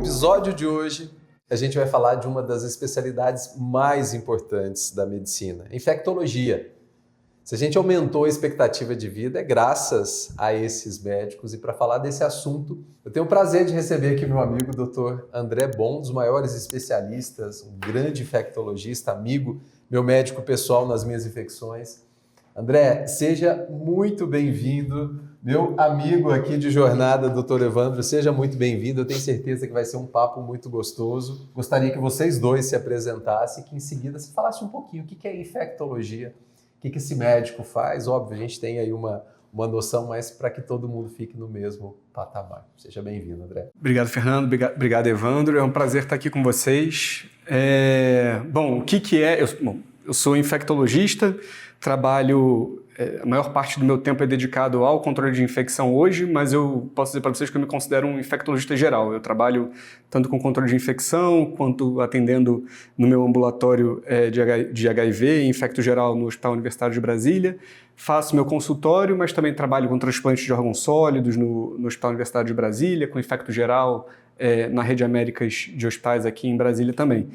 episódio de hoje, a gente vai falar de uma das especialidades mais importantes da medicina, infectologia. Se a gente aumentou a expectativa de vida, é graças a esses médicos. E para falar desse assunto, eu tenho o prazer de receber aqui meu amigo Dr. André Bon, um dos maiores especialistas, um grande infectologista, amigo, meu médico pessoal nas minhas infecções. André, seja muito bem-vindo, meu amigo aqui de jornada, Dr. Evandro, seja muito bem-vindo. Eu tenho certeza que vai ser um papo muito gostoso. Gostaria que vocês dois se apresentassem e que em seguida se falasse um pouquinho o que é infectologia, o que esse médico faz. Óbvio, a gente tem aí uma noção, mas para que todo mundo fique no mesmo patamar. Seja bem-vindo, André. Obrigado, Fernando. Obrigado, Evandro. É um prazer estar aqui com vocês. O que é? Eu sou infectologista, trabalho... A maior parte do meu tempo é dedicado ao controle de infecção hoje, mas eu posso dizer para vocês que eu me considero um infectologista geral. Eu trabalho tanto com controle de infecção, quanto atendendo no meu ambulatório de HIV e infecto geral no Hospital Universitário de Brasília. Faço meu consultório, mas também trabalho com transplante de órgãos sólidos no Hospital Universitário de Brasília, com infecto geral na Rede Américas de hospitais aqui em Brasília também.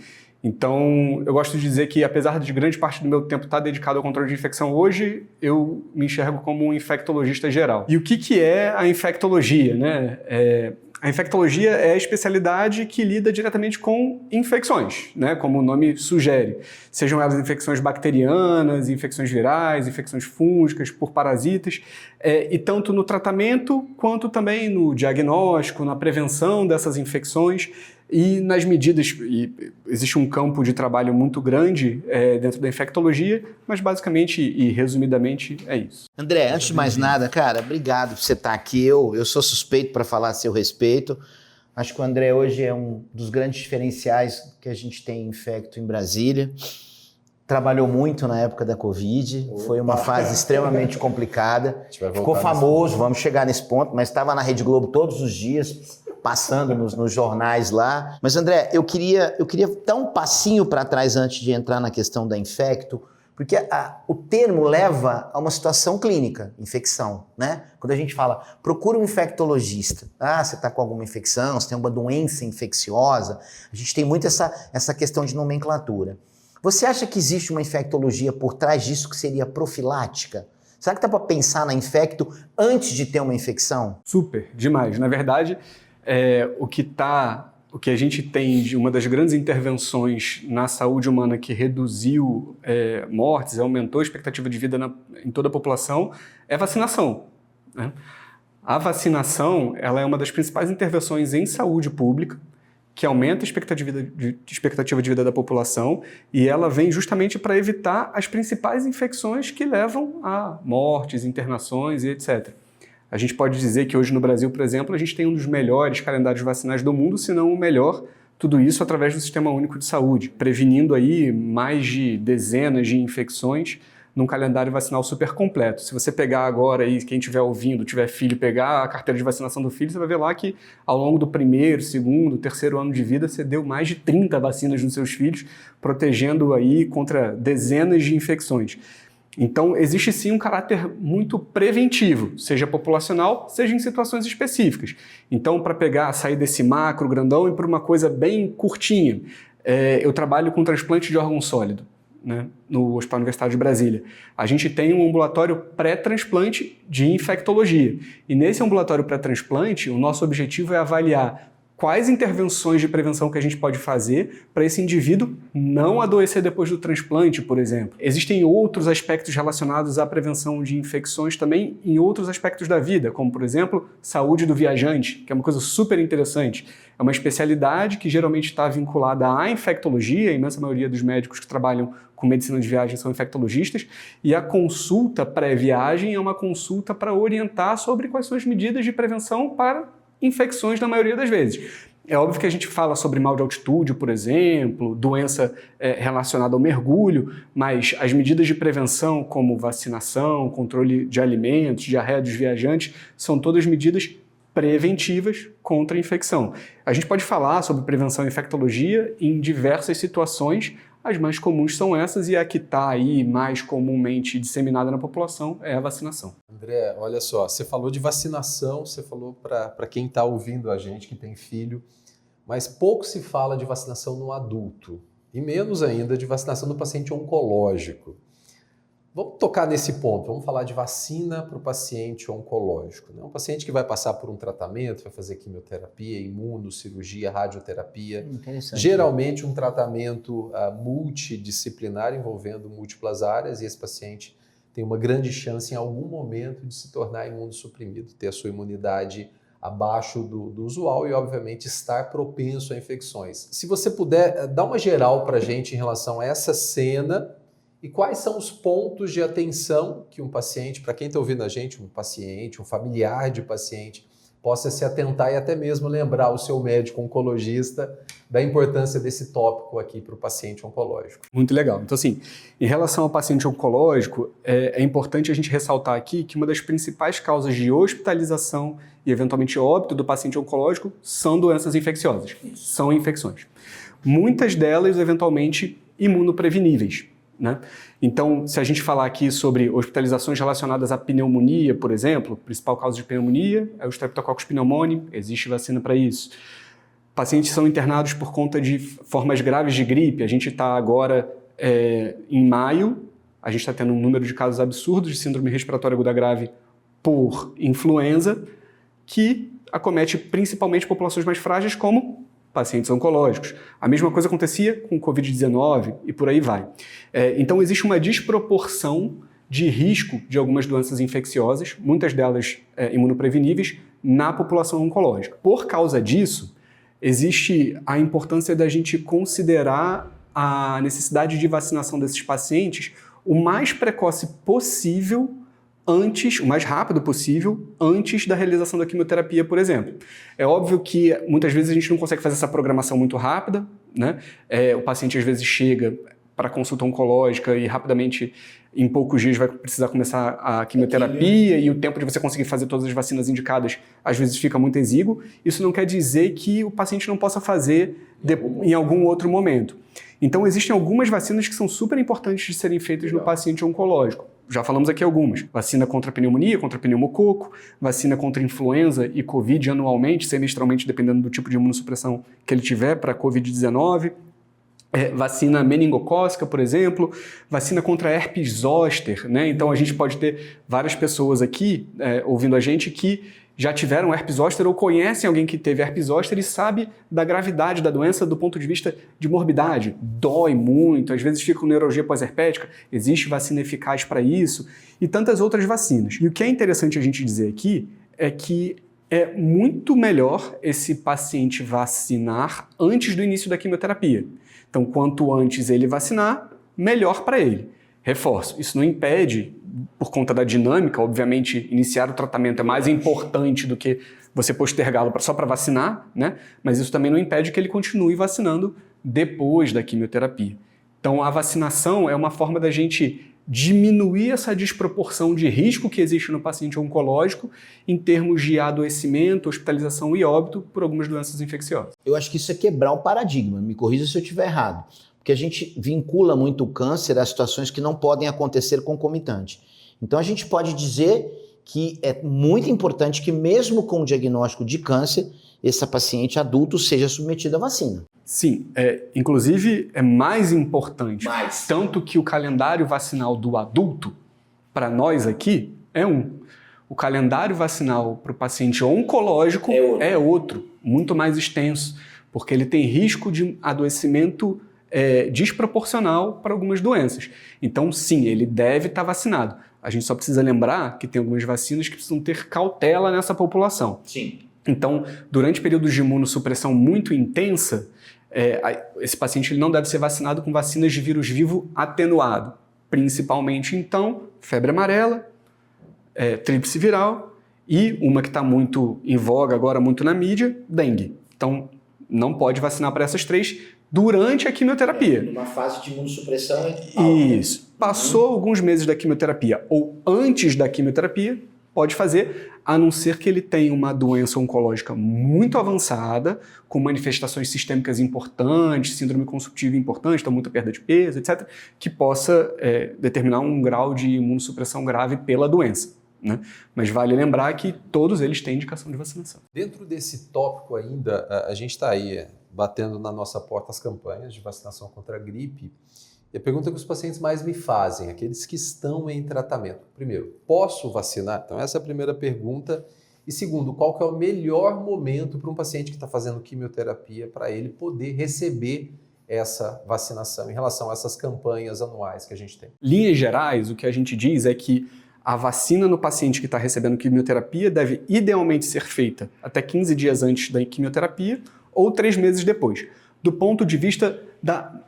Então, eu gosto de dizer que, apesar de grande parte do meu tempo estar dedicado ao controle de infecção hoje, eu me enxergo como um infectologista geral. E o que é a infectologia, né? A infectologia é a especialidade que lida diretamente com infecções, né? Como o nome sugere. Sejam elas infecções bacterianas, infecções virais, infecções fúngicas, por parasitas, e tanto no tratamento quanto também no diagnóstico, na prevenção dessas infecções e nas medidas. E existe um campo de trabalho muito grande dentro da infectologia, mas basicamente e resumidamente é isso. André, antes de mais nada, cara, obrigado por você estar aqui. Eu sou suspeito para falar a seu respeito. Acho que o André hoje é um dos grandes diferenciais que a gente tem em infecto em Brasília. Trabalhou muito na época da Covid, foi uma fase extremamente complicada. Ficou famoso, vamos chegar nesse ponto, mas estava na Rede Globo todos os dias, passando nos jornais lá. Mas, André, eu queria dar um passinho para trás antes de entrar na questão da infecto, porque o termo leva a uma situação clínica, infecção, né? Quando a gente fala, procura um infectologista. Você está com alguma infecção, você tem uma doença infecciosa. A gente tem muito essa questão de nomenclatura. Você acha que existe uma infectologia por trás disso que seria profilática? Será que dá para pensar na infecto antes de ter uma infecção? Super, demais. Na verdade, o que a gente tem de uma das grandes intervenções na saúde humana que reduziu mortes, aumentou a expectativa de vida em toda a população, é vacinação, né? A vacinação, ela é uma das principais intervenções em saúde pública, que aumenta a expectativa de vida da população, e ela vem justamente para evitar as principais infecções que levam a mortes, internações e etc. A gente pode dizer que hoje no Brasil, por exemplo, a gente tem um dos melhores calendários vacinais do mundo, se não o melhor, tudo isso através do Sistema Único de Saúde, prevenindo aí mais de dezenas de infecções num calendário vacinal super completo. Se você pegar agora e quem estiver ouvindo, tiver filho, pegar a carteira de vacinação do filho, você vai ver lá que ao longo do primeiro, segundo, terceiro ano de vida, você deu mais de 30 vacinas nos seus filhos, protegendo aí contra dezenas de infecções. Então, existe sim um caráter muito preventivo, seja populacional, seja em situações específicas. Então, para sair desse macro grandão e para uma coisa bem curtinha, eu trabalho com transplante de órgão sólido, né, no Hospital Universitário de Brasília. A gente tem um ambulatório pré-transplante de infectologia. E nesse ambulatório pré-transplante, o nosso objetivo é avaliar quais intervenções de prevenção que a gente pode fazer para esse indivíduo não adoecer depois do transplante, por exemplo. Existem outros aspectos relacionados à prevenção de infecções também em outros aspectos da vida, como, por exemplo, saúde do viajante, que é uma coisa super interessante. É uma especialidade que geralmente está vinculada à infectologia, a imensa maioria dos médicos que trabalham com medicina de viagem são infectologistas, e a consulta pré-viagem é uma consulta para orientar sobre quais são as medidas de prevenção para infecções na maioria das vezes. É óbvio que a gente fala sobre mal de altitude, por exemplo, doença relacionada ao mergulho, mas as medidas de prevenção como vacinação, controle de alimentos, diarreia dos viajantes, são todas medidas preventivas contra a infecção. A gente pode falar sobre prevenção e infectologia em diversas situações. As mais comuns são essas, e a que está aí mais comumente disseminada na população é a vacinação. André, olha só, você falou de vacinação, você falou para quem está ouvindo a gente, que tem filho, mas pouco se fala de vacinação no adulto, e menos ainda de vacinação no paciente oncológico. Vamos tocar nesse ponto, vamos falar de vacina para o paciente oncológico. Um paciente que vai passar por um tratamento, vai fazer quimioterapia, imunocirurgia, radioterapia. Geralmente um tratamento multidisciplinar envolvendo múltiplas áreas, e esse paciente tem uma grande chance em algum momento de se tornar imunossuprimido, ter a sua imunidade abaixo do usual e, obviamente, estar propenso a infecções. Se você puder dar uma geral para a gente em relação a essa cena, e quais são os pontos de atenção que um paciente, para quem está ouvindo a gente, um paciente, um familiar de paciente, possa se atentar e até mesmo lembrar o seu médico oncologista da importância desse tópico aqui para o paciente oncológico. Muito legal. Então, assim, em relação ao paciente oncológico, é importante a gente ressaltar aqui que uma das principais causas de hospitalização e, eventualmente, óbito do paciente oncológico são doenças infecciosas, são infecções. Muitas delas, eventualmente, imunopreveníveis. Né? Então, se a gente falar aqui sobre hospitalizações relacionadas à pneumonia, por exemplo, a principal causa de pneumonia é o Streptococcus pneumoniae, existe vacina para isso. Pacientes são internados por conta de formas graves de gripe, a gente está agora em maio, a gente está tendo um número de casos absurdos de síndrome respiratória aguda grave por influenza, que acomete principalmente populações mais frágeis, como pacientes oncológicos. A mesma coisa acontecia com o Covid-19 e por aí vai. Então, existe uma desproporção de risco de algumas doenças infecciosas, muitas delas imunopreveníveis, na população oncológica. Por causa disso, existe a importância da gente considerar a necessidade de vacinação desses pacientes o mais precoce possível, o mais rápido possível, antes da realização da quimioterapia, por exemplo. É óbvio que muitas vezes a gente não consegue fazer essa programação muito rápida, né? O paciente às vezes chega para consulta oncológica e rapidamente, em poucos dias, vai precisar começar a quimioterapia e o tempo de você conseguir fazer todas as vacinas indicadas às vezes fica muito exíguo. Isso não quer dizer que o paciente não possa fazer em algum outro momento. Então, existem algumas vacinas que são super importantes de serem feitas no paciente oncológico. Já falamos aqui algumas. Vacina contra pneumonia, contra pneumococo, vacina contra influenza e Covid anualmente, semestralmente, dependendo do tipo de imunossupressão que ele tiver para Covid-19. Vacina meningocócica, por exemplo, vacina contra herpes zoster, né? Então, a gente pode ter várias pessoas aqui ouvindo a gente que já tiveram herpes zoster ou conhecem alguém que teve herpes zoster e sabe da gravidade da doença do ponto de vista de morbidade. Dói muito, às vezes fica com neuralgia pós-herpética, existe vacina eficaz para isso e tantas outras vacinas. E o que é interessante a gente dizer aqui é que é muito melhor esse paciente vacinar antes do início da quimioterapia. Então, quanto antes ele vacinar, melhor para ele. Reforço, isso não impede, por conta da dinâmica, obviamente, iniciar o tratamento é mais importante do que você postergá-lo só para vacinar, né? Mas isso também não impede que ele continue vacinando depois da quimioterapia. Então, a vacinação é uma forma da gente diminuir essa desproporção de risco que existe no paciente oncológico em termos de adoecimento, hospitalização e óbito por algumas doenças infecciosas. Eu acho que isso é quebrar o paradigma, me corrija se eu estiver errado. Porque a gente vincula muito o câncer a situações que não podem acontecer concomitante. Então a gente pode dizer que é muito importante que mesmo com o diagnóstico de câncer, esse paciente adulto seja submetido à vacina. Sim, inclusive é mais importante, tanto que o calendário vacinal do adulto, para nós aqui, é um. O calendário vacinal para o paciente oncológico é outro, muito mais extenso, porque ele tem risco de adoecimento desproporcional para algumas doenças. Então, sim, ele deve estar vacinado. A gente só precisa lembrar que tem algumas vacinas que precisam ter cautela nessa população. Sim. Então, durante períodos de imunossupressão muito intensa, esse paciente ele não deve ser vacinado com vacinas de vírus vivo atenuado. Principalmente, então, febre amarela, tríplice viral e uma que está muito em voga agora, muito na mídia, dengue. Então, não pode vacinar para essas três durante a quimioterapia. Numa fase de imunossupressão. Isso. Passou alguns meses da quimioterapia ou antes da quimioterapia, pode fazer, a não ser que ele tenha uma doença oncológica muito avançada, com manifestações sistêmicas importantes, síndrome consumptiva importante, então muita perda de peso, etc., que possa determinar um grau de imunossupressão grave pela doença. né? Mas vale lembrar que todos eles têm indicação de vacinação. Dentro desse tópico ainda, a gente está aí batendo na nossa porta as campanhas de vacinação contra a gripe. E a pergunta que os pacientes mais me fazem, aqueles que estão em tratamento. Primeiro, posso vacinar? Então essa é a primeira pergunta. E segundo, qual que é o melhor momento para um paciente que está fazendo quimioterapia para ele poder receber essa vacinação em relação a essas campanhas anuais que a gente tem? Linhas gerais, o que a gente diz é que a vacina no paciente que está recebendo quimioterapia deve idealmente ser feita até 15 dias antes da quimioterapia ou 3 meses depois, do ponto de vista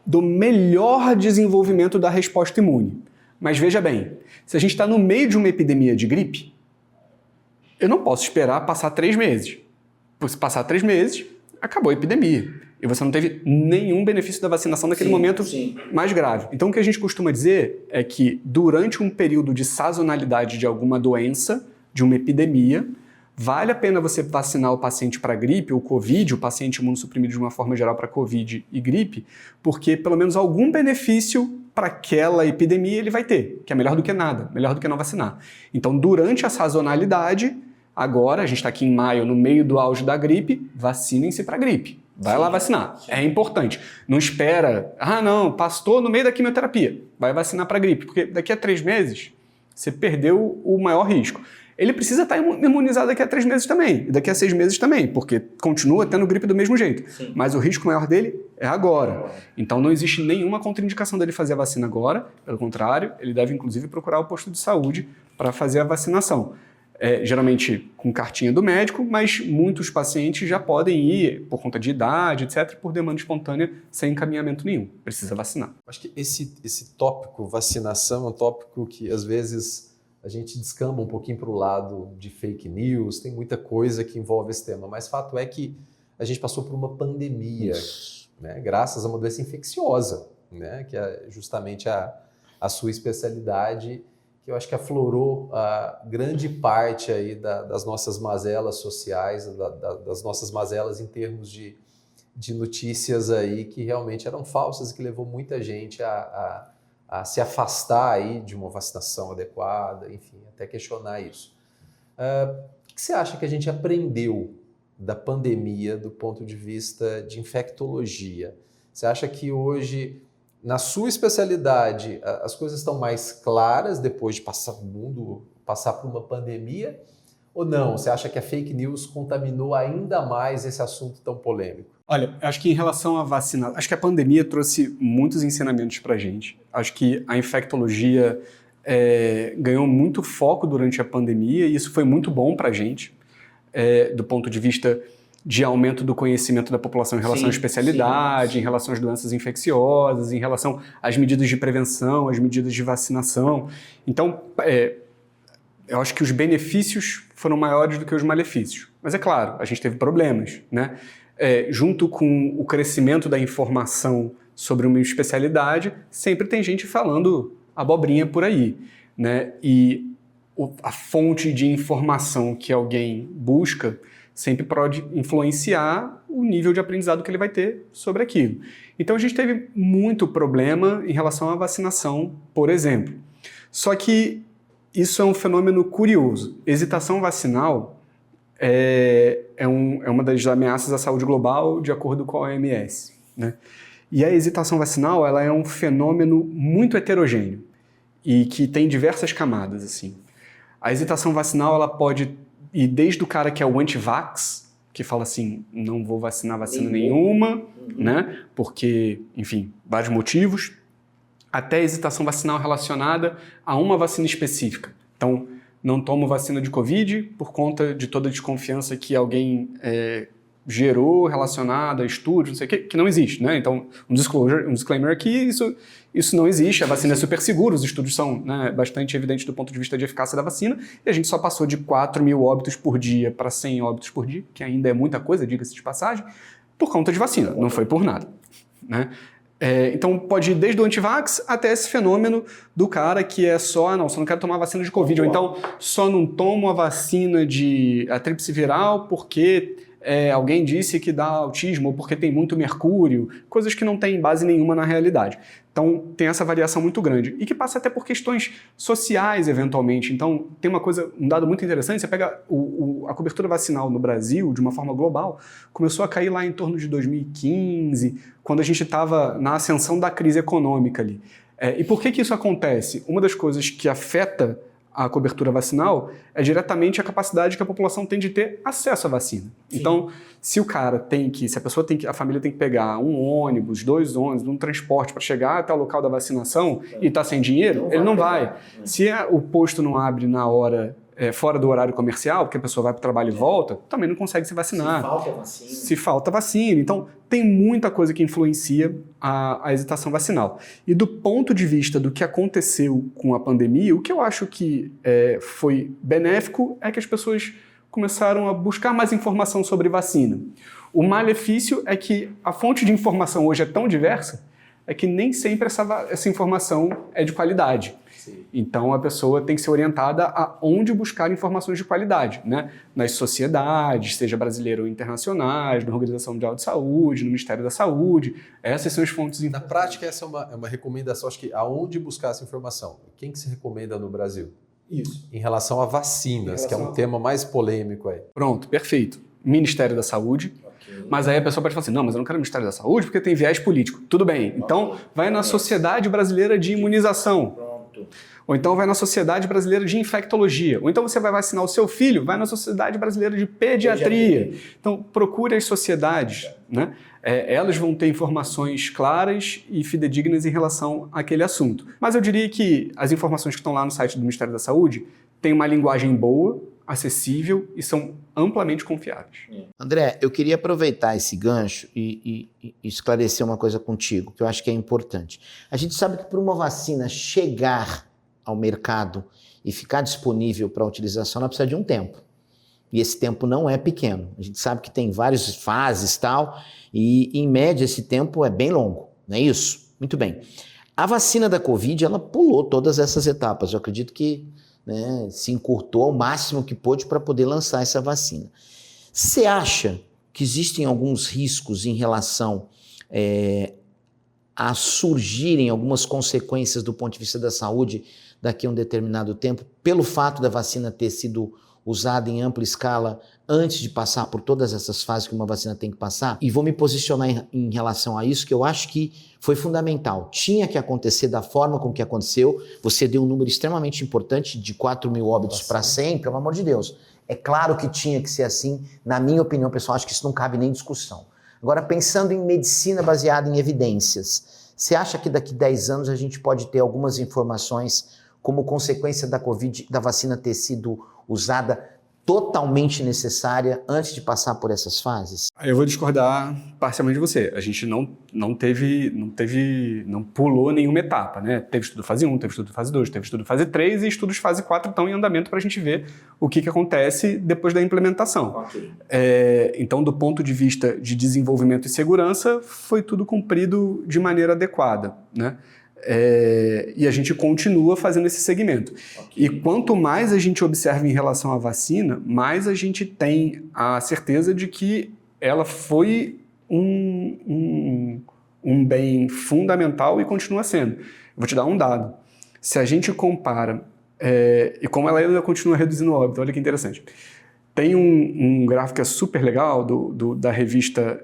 do melhor desenvolvimento da resposta imune. Mas veja bem, se a gente está no meio de uma epidemia de gripe, eu não posso esperar passar 3 meses. Se passar 3 meses, acabou a epidemia. E você não teve nenhum benefício da vacinação naquele momento mais grave. Então, o que a gente costuma dizer é que durante um período de sazonalidade de alguma doença, de uma epidemia, vale a pena você vacinar o paciente para gripe ou Covid, o paciente imunossuprimido de uma forma geral para Covid e gripe, porque pelo menos algum benefício para aquela epidemia ele vai ter, que é melhor do que nada, melhor do que não vacinar. Então, durante a sazonalidade, agora, a gente está aqui em maio, no meio do auge da gripe, vacinem-se para gripe. Vai lá vacinar. É importante. Não espera, não, passou no meio da quimioterapia. Vai vacinar para gripe, porque daqui a 3 meses você perdeu o maior risco. Ele precisa estar imunizado daqui a 3 meses também, e daqui a 6 meses também, porque continua tendo gripe do mesmo jeito. Sim. Mas o risco maior dele é agora. Então não existe nenhuma contraindicação dele fazer a vacina agora, pelo contrário, ele deve inclusive procurar o posto de saúde para fazer a vacinação. Geralmente com cartinha do médico, mas muitos pacientes já podem ir por conta de idade, etc., por demanda espontânea, sem encaminhamento nenhum. Precisa vacinar. Acho que esse tópico, vacinação, é um tópico que às vezes a gente descamba um pouquinho para o lado de fake news, tem muita coisa que envolve esse tema, mas fato é que a gente passou por uma pandemia, né, graças a uma doença infecciosa, né, que é justamente a sua especialidade, que eu acho que aflorou a grande parte aí das nossas mazelas sociais, das nossas mazelas em termos de notícias aí que realmente eram falsas e que levou muita gente a se afastar aí de uma vacinação adequada, enfim, até questionar isso. O que você acha que a gente aprendeu da pandemia do ponto de vista de infectologia? Você acha que hoje, na sua especialidade, as coisas estão mais claras depois de passar por uma pandemia? Ou não? Você acha que a fake news contaminou ainda mais esse assunto tão polêmico? Olha, acho que em relação à vacina, acho que a pandemia trouxe muitos ensinamentos para a gente. Acho que a infectologia ganhou muito foco durante a pandemia e isso foi muito bom para a gente, do ponto de vista de aumento do conhecimento da população em relação à especialidade, em relação às doenças infecciosas, em relação às medidas de prevenção, às medidas de vacinação. Então, eu acho que os benefícios foram maiores do que os malefícios. Mas é claro, a gente teve problemas, né? Junto com o crescimento da informação sobre uma especialidade, sempre tem gente falando abobrinha por aí, né? E a fonte de informação que alguém busca sempre pode influenciar o nível de aprendizado que ele vai ter sobre aquilo. Então a gente teve muito problema em relação à vacinação, por exemplo. Só que isso é um fenômeno curioso. Hesitação vacinal é uma das ameaças à saúde global, de acordo com a OMS, né? E a hesitação vacinal, ela é um fenômeno muito heterogêneo e que tem diversas camadas, assim. A hesitação vacinal, ela pode ir desde o cara que é o anti-vax, que fala assim, não vou vacinar vacina nenhuma, né? Porque, enfim, vários motivos, até a hesitação vacinal relacionada a uma vacina específica. Então, não tomo vacina de Covid por conta de toda a desconfiança que alguém gerou relacionada a estudos, não sei o que não existe, né? Então, um disclaimer aqui, isso não existe, a vacina é super segura, os estudos são, né, bastante evidentes do ponto de vista de eficácia da vacina, e a gente só passou de 4.000 óbitos por dia para 100 óbitos por dia, que ainda é muita coisa, diga-se de passagem, por conta de vacina, não foi por nada, né? Então pode ir desde o antivax até esse fenômeno do cara que é só não quero tomar vacina de Covid, ou então só não tomo a vacina de a tríplice viral porque alguém disse que dá autismo ou porque tem muito mercúrio, coisas que não têm base nenhuma na realidade. Então, tem essa variação muito grande e que passa até por questões sociais, eventualmente. Então, tem um dado muito interessante, você pega a cobertura vacinal no Brasil, de uma forma global, começou a cair lá em torno de 2015, quando a gente estava na ascensão da crise econômica ali. E por que isso acontece? Uma das coisas que afeta a cobertura vacinal é diretamente a capacidade que a população tem de ter acesso à vacina. Sim. Então, se a família tem que pegar um ônibus, 2 ônibus, um transporte para chegar até o local da vacinação e está sem dinheiro, ele não vai. Se o posto não abre na hora, fora do horário comercial, porque a pessoa vai para o trabalho e volta, também não consegue se vacinar. Se falta vacina. Então, tem muita coisa que influencia a hesitação vacinal. E do ponto de vista do que aconteceu com a pandemia, o que eu acho que foi benéfico é que as pessoas começaram a buscar mais informação sobre vacina. O malefício é que a fonte de informação hoje é tão diversa, é que nem sempre essa informação é de qualidade. Sim. Então, a pessoa tem que ser orientada a onde buscar informações de qualidade, né? Nas sociedades, seja brasileiras ou internacionais, na Organização Mundial de Saúde, no Ministério da Saúde. Essas são as fontes. Na prática, essa é uma recomendação, acho que aonde buscar essa informação? Quem que se recomenda no Brasil? Isso. Em relação a vacinas, que é um tema mais polêmico aí. Pronto, perfeito. Ministério da Saúde. Mas aí a pessoa pode falar assim, não, mas eu não quero o Ministério da Saúde porque tem viés político. Tudo bem, então vai na Sociedade Brasileira de Imunização. Ou então vai na Sociedade Brasileira de Infectologia. Ou então você vai vacinar o seu filho, vai na Sociedade Brasileira de Pediatria. Então procure as sociedades, né? Elas vão ter informações claras e fidedignas em relação àquele assunto. Mas eu diria que as informações que estão lá no site do Ministério da Saúde têm uma linguagem boa, acessível e são amplamente confiáveis. André, eu queria aproveitar esse gancho e esclarecer uma coisa contigo, que eu acho que é importante. A gente sabe que para uma vacina chegar ao mercado e ficar disponível para utilização, ela precisa de um tempo. E esse tempo não é pequeno. A gente sabe que tem várias fases e tal, e em média esse tempo é bem longo, não é isso? Muito bem. A vacina da Covid, ela pulou todas essas etapas. Eu acredito que se encurtou ao máximo que pôde para poder lançar essa vacina. Você acha que existem alguns riscos em relação a surgirem algumas consequências do ponto de vista da saúde daqui a um determinado tempo, pelo fato da vacina ter sido usada em ampla escala antes de passar por todas essas fases que uma vacina tem que passar? E vou me posicionar em relação a isso, que eu acho que foi fundamental. Tinha que acontecer da forma com que aconteceu. Você deu um número extremamente importante de 4.000 óbitos para 100, pelo amor de Deus. É claro que tinha que ser assim. Na minha opinião, pessoal, acho que isso não cabe nem discussão. Agora, pensando em medicina baseada em evidências, você acha que daqui a 10 anos a gente pode ter algumas informações como consequência da Covid, da vacina ter sido usada totalmente necessária antes de passar por essas fases? Eu vou discordar parcialmente de você. A gente não pulou nenhuma etapa, né? Teve estudo fase 1, teve estudo fase 2, teve estudo fase 3 e estudos fase 4 estão em andamento para a gente ver o que acontece depois da implementação. Okay. Então, do ponto de vista de desenvolvimento e segurança, foi tudo cumprido de maneira adequada, né? E a gente continua fazendo esse segmento. Okay. E quanto mais a gente observa em relação à vacina, mais a gente tem a certeza de que ela foi um bem fundamental e continua sendo. Eu vou te dar um dado. Se a gente compara, e como ela ainda continua reduzindo o óbito, olha que interessante. Tem um gráfico que é super legal da revista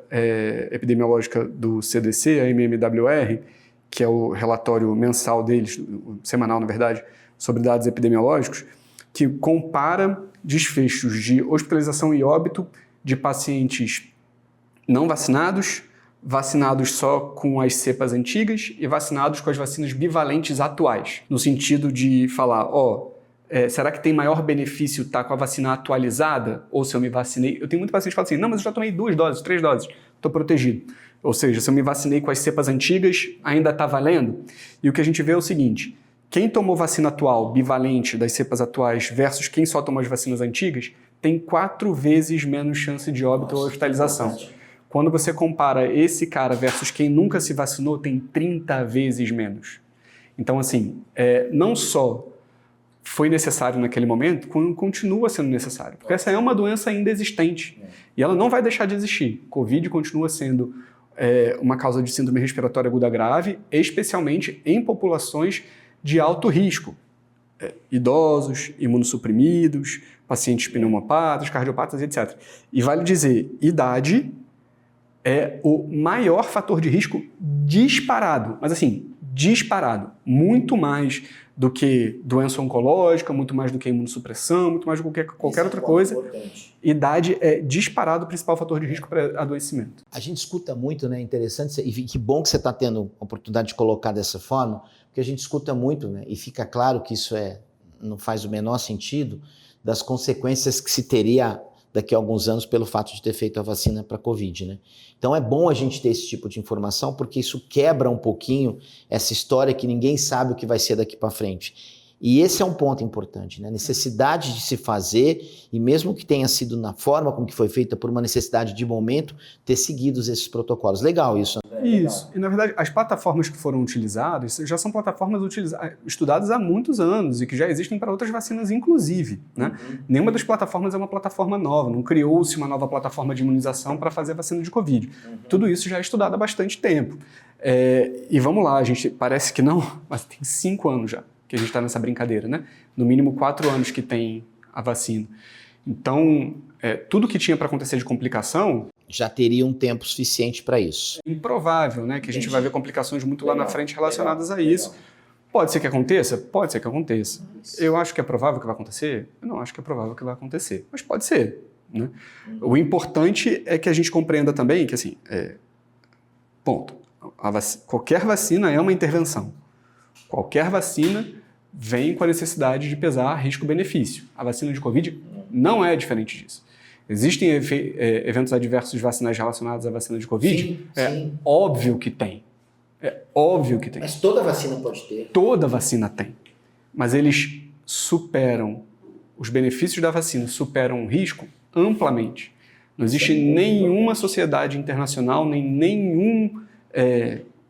epidemiológica do CDC, a MMWR, que é o relatório mensal deles, semanal na verdade, sobre dados epidemiológicos, que compara desfechos de hospitalização e óbito de pacientes não vacinados, vacinados só com as cepas antigas e vacinados com as vacinas bivalentes atuais, no sentido de falar, será que tem maior benefício estar com a vacina atualizada ou se eu me vacinei? Eu tenho muito paciente que fala assim, não, mas eu já tomei 2 doses, 3 doses, estou protegido. Ou seja, se eu me vacinei com as cepas antigas, ainda está valendo? E o que a gente vê é o seguinte, quem tomou vacina atual, bivalente das cepas atuais, versus quem só tomou as vacinas antigas, tem 4 vezes menos chance de óbito ou hospitalização. Quando você compara esse cara versus quem nunca se vacinou, tem 30 vezes menos. Então, assim, não só foi necessário naquele momento, continua sendo necessário. Porque essa é uma doença ainda existente. E ela não vai deixar de existir. Covid continua sendo uma causa de síndrome respiratória aguda grave, especialmente em populações de alto risco. Idosos, imunossuprimidos, pacientes pneumopatas, cardiopatas, etc. E vale dizer, idade é o maior fator de risco disparado. Mas assim, disparado. Muito mais do que doença oncológica, muito mais do que imunossupressão, muito mais do que qualquer outra coisa. Idade é disparado o principal fator de risco para adoecimento. A gente escuta muito, né? Interessante, e que bom que você está tendo a oportunidade de colocar dessa forma, porque a gente escuta muito, né? E fica claro que isso não faz o menor sentido das consequências que se teria daqui a alguns anos pelo fato de ter feito a vacina para a Covid, né? Então é bom a gente ter esse tipo de informação, porque isso quebra um pouquinho essa história que ninguém sabe o que vai ser daqui para frente. E esse é um ponto importante, né? A necessidade de se fazer, e mesmo que tenha sido na forma como que foi feita por uma necessidade de momento, ter seguido esses protocolos. Legal isso. Isso. E na verdade, as plataformas que foram utilizadas já são plataformas estudadas há muitos anos e que já existem para outras vacinas, inclusive, né? Nenhuma das plataformas é uma plataforma nova, não criou-se uma nova plataforma de imunização para fazer a vacina de Covid. Tudo isso já é estudado há bastante tempo. E vamos lá, a gente parece que não, mas tem 5 anos já que a gente está nessa brincadeira, né? No mínimo 4 anos que tem a vacina. Então, tudo que tinha para acontecer de complicação... já teria um tempo suficiente para isso. É improvável, né? Que a gente vai ver complicações muito lá na frente relacionadas a isso. Pode ser que aconteça? Pode ser que aconteça. Eu acho que é provável que vai acontecer? Eu não acho que é provável que vai acontecer, mas pode ser, né? O importante é que a gente compreenda também que, assim, ponto. Qualquer vacina é uma intervenção. Qualquer vacina vem com a necessidade de pesar risco-benefício. A vacina de Covid não é diferente disso. Existem eventos adversos vacinais relacionados à vacina de Covid? Sim. Óbvio que tem. É óbvio que tem. Mas toda vacina pode ter. Toda vacina tem. Mas eles superam, os benefícios da vacina superam o risco amplamente. Não existe nenhuma sociedade internacional, nem nenhum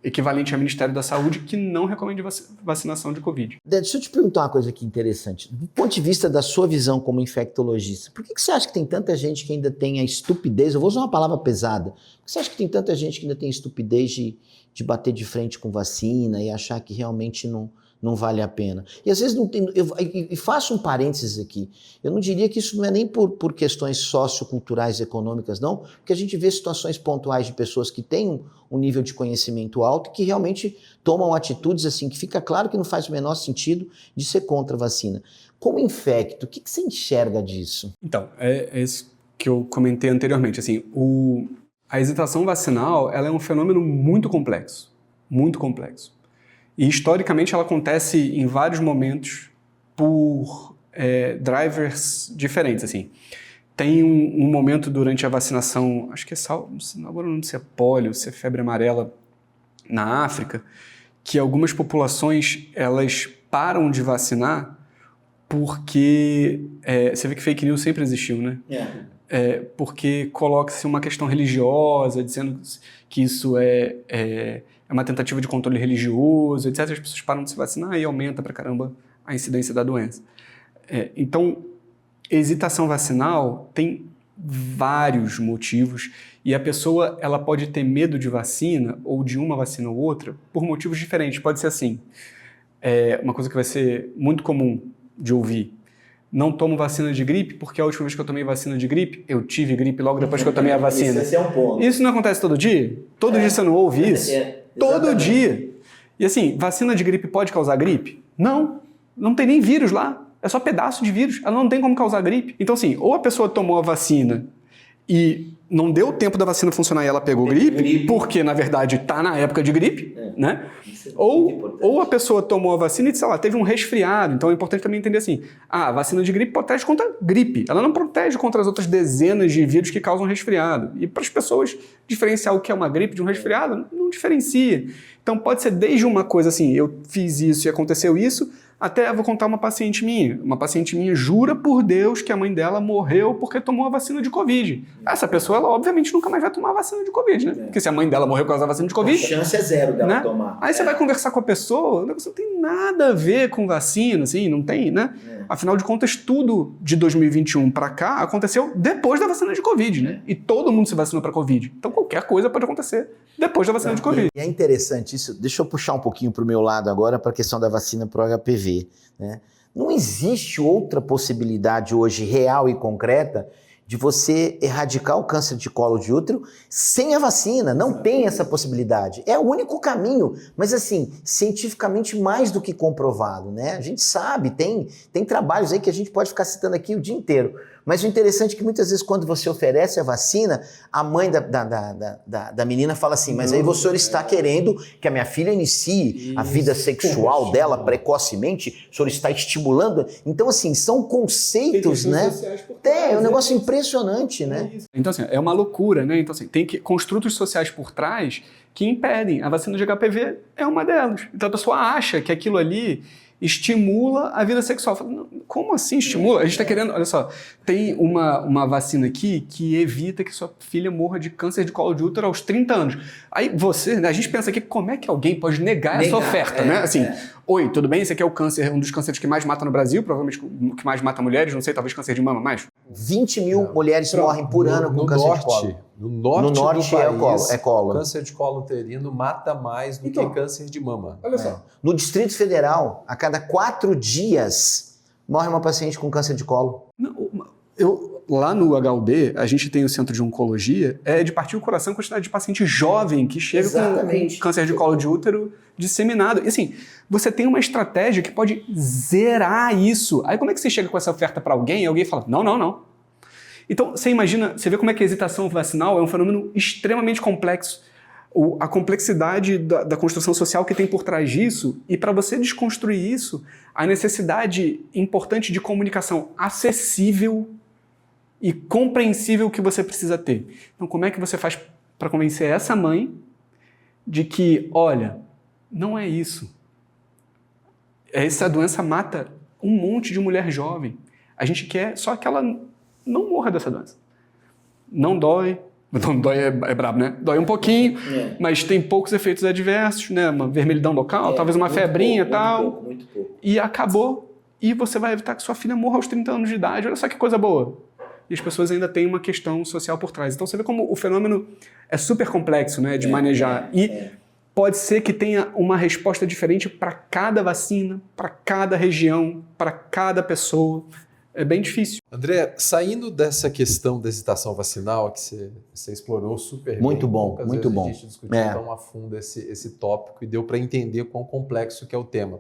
equivalente ao Ministério da Saúde que não recomende vacinação de Covid. Deixa eu te perguntar uma coisa aqui interessante. Do ponto de vista da sua visão como infectologista, por que você acha que tem tanta gente que ainda tem a estupidez, eu vou usar uma palavra pesada, por que você acha que tem tanta gente que ainda tem a estupidez de bater de frente com vacina e achar que realmente não vale a pena? E às vezes não tem, e faço um parênteses aqui, eu não diria que isso não é nem por questões socioculturais, econômicas, não, porque a gente vê situações pontuais de pessoas que têm um nível de conhecimento alto que realmente tomam atitudes assim, que fica claro que não faz o menor sentido de ser contra a vacina. Como infecto, o que você enxerga disso? Então, é isso que eu comentei anteriormente, assim, a hesitação vacinal, ela é um fenômeno muito complexo, muito complexo. E, historicamente, ela acontece em vários momentos por drivers diferentes, assim. Tem um momento durante a vacinação, acho que agora não sei se é pólio, se é febre amarela, na África, que algumas populações, elas param de vacinar porque... você vê que fake news sempre existiu, né? Porque coloca-se uma questão religiosa, dizendo que isso é uma tentativa de controle religioso, etc. As pessoas param de se vacinar e aumenta pra caramba a incidência da doença. Então, hesitação vacinal tem vários motivos e a pessoa ela pode ter medo de vacina ou de uma vacina ou outra por motivos diferentes. Pode ser assim, uma coisa que vai ser muito comum de ouvir: não tomo vacina de gripe porque a última vez que eu tomei vacina de gripe, eu tive gripe logo depois que eu tomei a vacina. Esse é um ponto. Isso não acontece todo dia? Todo dia você não ouve isso? Todo dia. E assim, vacina de gripe pode causar gripe? Não tem nem vírus lá. É só pedaço de vírus. Ela não tem como causar gripe. Então assim, ou a pessoa tomou a vacina e não deu tempo da vacina funcionar e ela pegou gripe, porque na verdade está na época de gripe, né? Ou a pessoa tomou a vacina e, sei lá, teve um resfriado. Então é importante também entender assim, a vacina de gripe protege contra gripe. Ela não protege contra as outras dezenas de vírus que causam resfriado. E para as pessoas diferenciar o que é uma gripe de um resfriado, não diferencia. Então pode ser desde uma coisa assim, eu fiz isso e aconteceu isso, até vou contar uma paciente minha. Uma paciente minha jura por Deus que a mãe dela morreu porque tomou a vacina de Covid. Essa pessoa, ela obviamente nunca mais vai tomar a vacina de Covid, né? Porque se a mãe dela morreu por causa da vacina de Covid... A chance é zero dela, né, tomar. Aí você vai conversar com a pessoa, o negócio não tem nada a ver com vacina, assim, não tem, né? Afinal de contas, tudo de 2021 para cá aconteceu depois da vacina de Covid, né? E todo mundo se vacinou para Covid. Então qualquer coisa pode acontecer depois da vacina de Covid. E é interessante isso, deixa eu puxar um pouquinho para o meu lado agora para a questão da vacina para o HPV, né? Não existe outra possibilidade hoje real e concreta de você erradicar o câncer de colo de útero sem a vacina. Não tem essa possibilidade. É o único caminho, mas assim, cientificamente mais do que comprovado, né? A gente sabe, tem trabalhos aí que a gente pode ficar citando aqui o dia inteiro. Mas o interessante é que muitas vezes quando você oferece a vacina, a mãe da menina fala assim, mas aí o senhor está querendo que a minha filha inicie a vida sexual dela precocemente? O senhor está estimulando? Então assim, são conceitos, né? É um negócio impressionante, né? Então assim, é uma loucura, né? Então assim, tem construtos sociais por trás que impedem. A vacina de HPV é uma delas. Então a pessoa acha que aquilo ali estimula a vida sexual. Fala, como assim estimula? A gente está querendo, olha só, tem uma vacina aqui que evita que sua filha morra de câncer de colo de útero aos 30 anos. Aí você, né, a gente pensa aqui, como é que alguém pode negar essa oferta, né? Assim, oi, tudo bem? Esse aqui é o câncer, um dos cânceres que mais mata no Brasil, provavelmente o que mais mata mulheres, não sei, talvez câncer de mama mais. 20 mil mulheres morrem por ano com câncer de colo. No norte do país, é colo. Câncer de colo uterino mata mais do que câncer de mama. Olha só. No Distrito Federal, a cada 4 dias, morre uma paciente com câncer de colo. Lá no HUB, a gente tem o Centro de Oncologia, é de partir o coração a quantidade de paciente jovem que chega com câncer de colo de útero disseminado. E assim, você tem uma estratégia que pode zerar isso. Aí como é que você chega com essa oferta para alguém e alguém fala, não. Então, você imagina, você vê como é que a hesitação vacinal é um fenômeno extremamente complexo. A complexidade da construção social que tem por trás disso, e para você desconstruir isso, a necessidade importante de comunicação acessível e compreensível que você precisa ter. Então, como é que você faz para convencer essa mãe de que, olha, não é isso. Essa doença mata um monte de mulher jovem. A gente quer só que ela não morra dessa doença. Não dói. Não dói é brabo, né? Dói um pouquinho, mas tem poucos efeitos adversos, né? Uma vermelhidão local, talvez uma febrinha e tal. Muito pouco. E acabou. E você vai evitar que sua filha morra aos 30 anos de idade. Olha só que coisa boa. E as pessoas ainda têm uma questão social por trás. Então você vê como o fenômeno é super complexo, né, de manejar. Pode ser que tenha uma resposta diferente para cada vacina, para cada região, para cada pessoa. É bem difícil. André, saindo dessa questão da hesitação vacinal, que você explorou super muito bem. Bom. A gente discutiu tão a fundo esse tópico e deu para entender quão complexo que é o tema.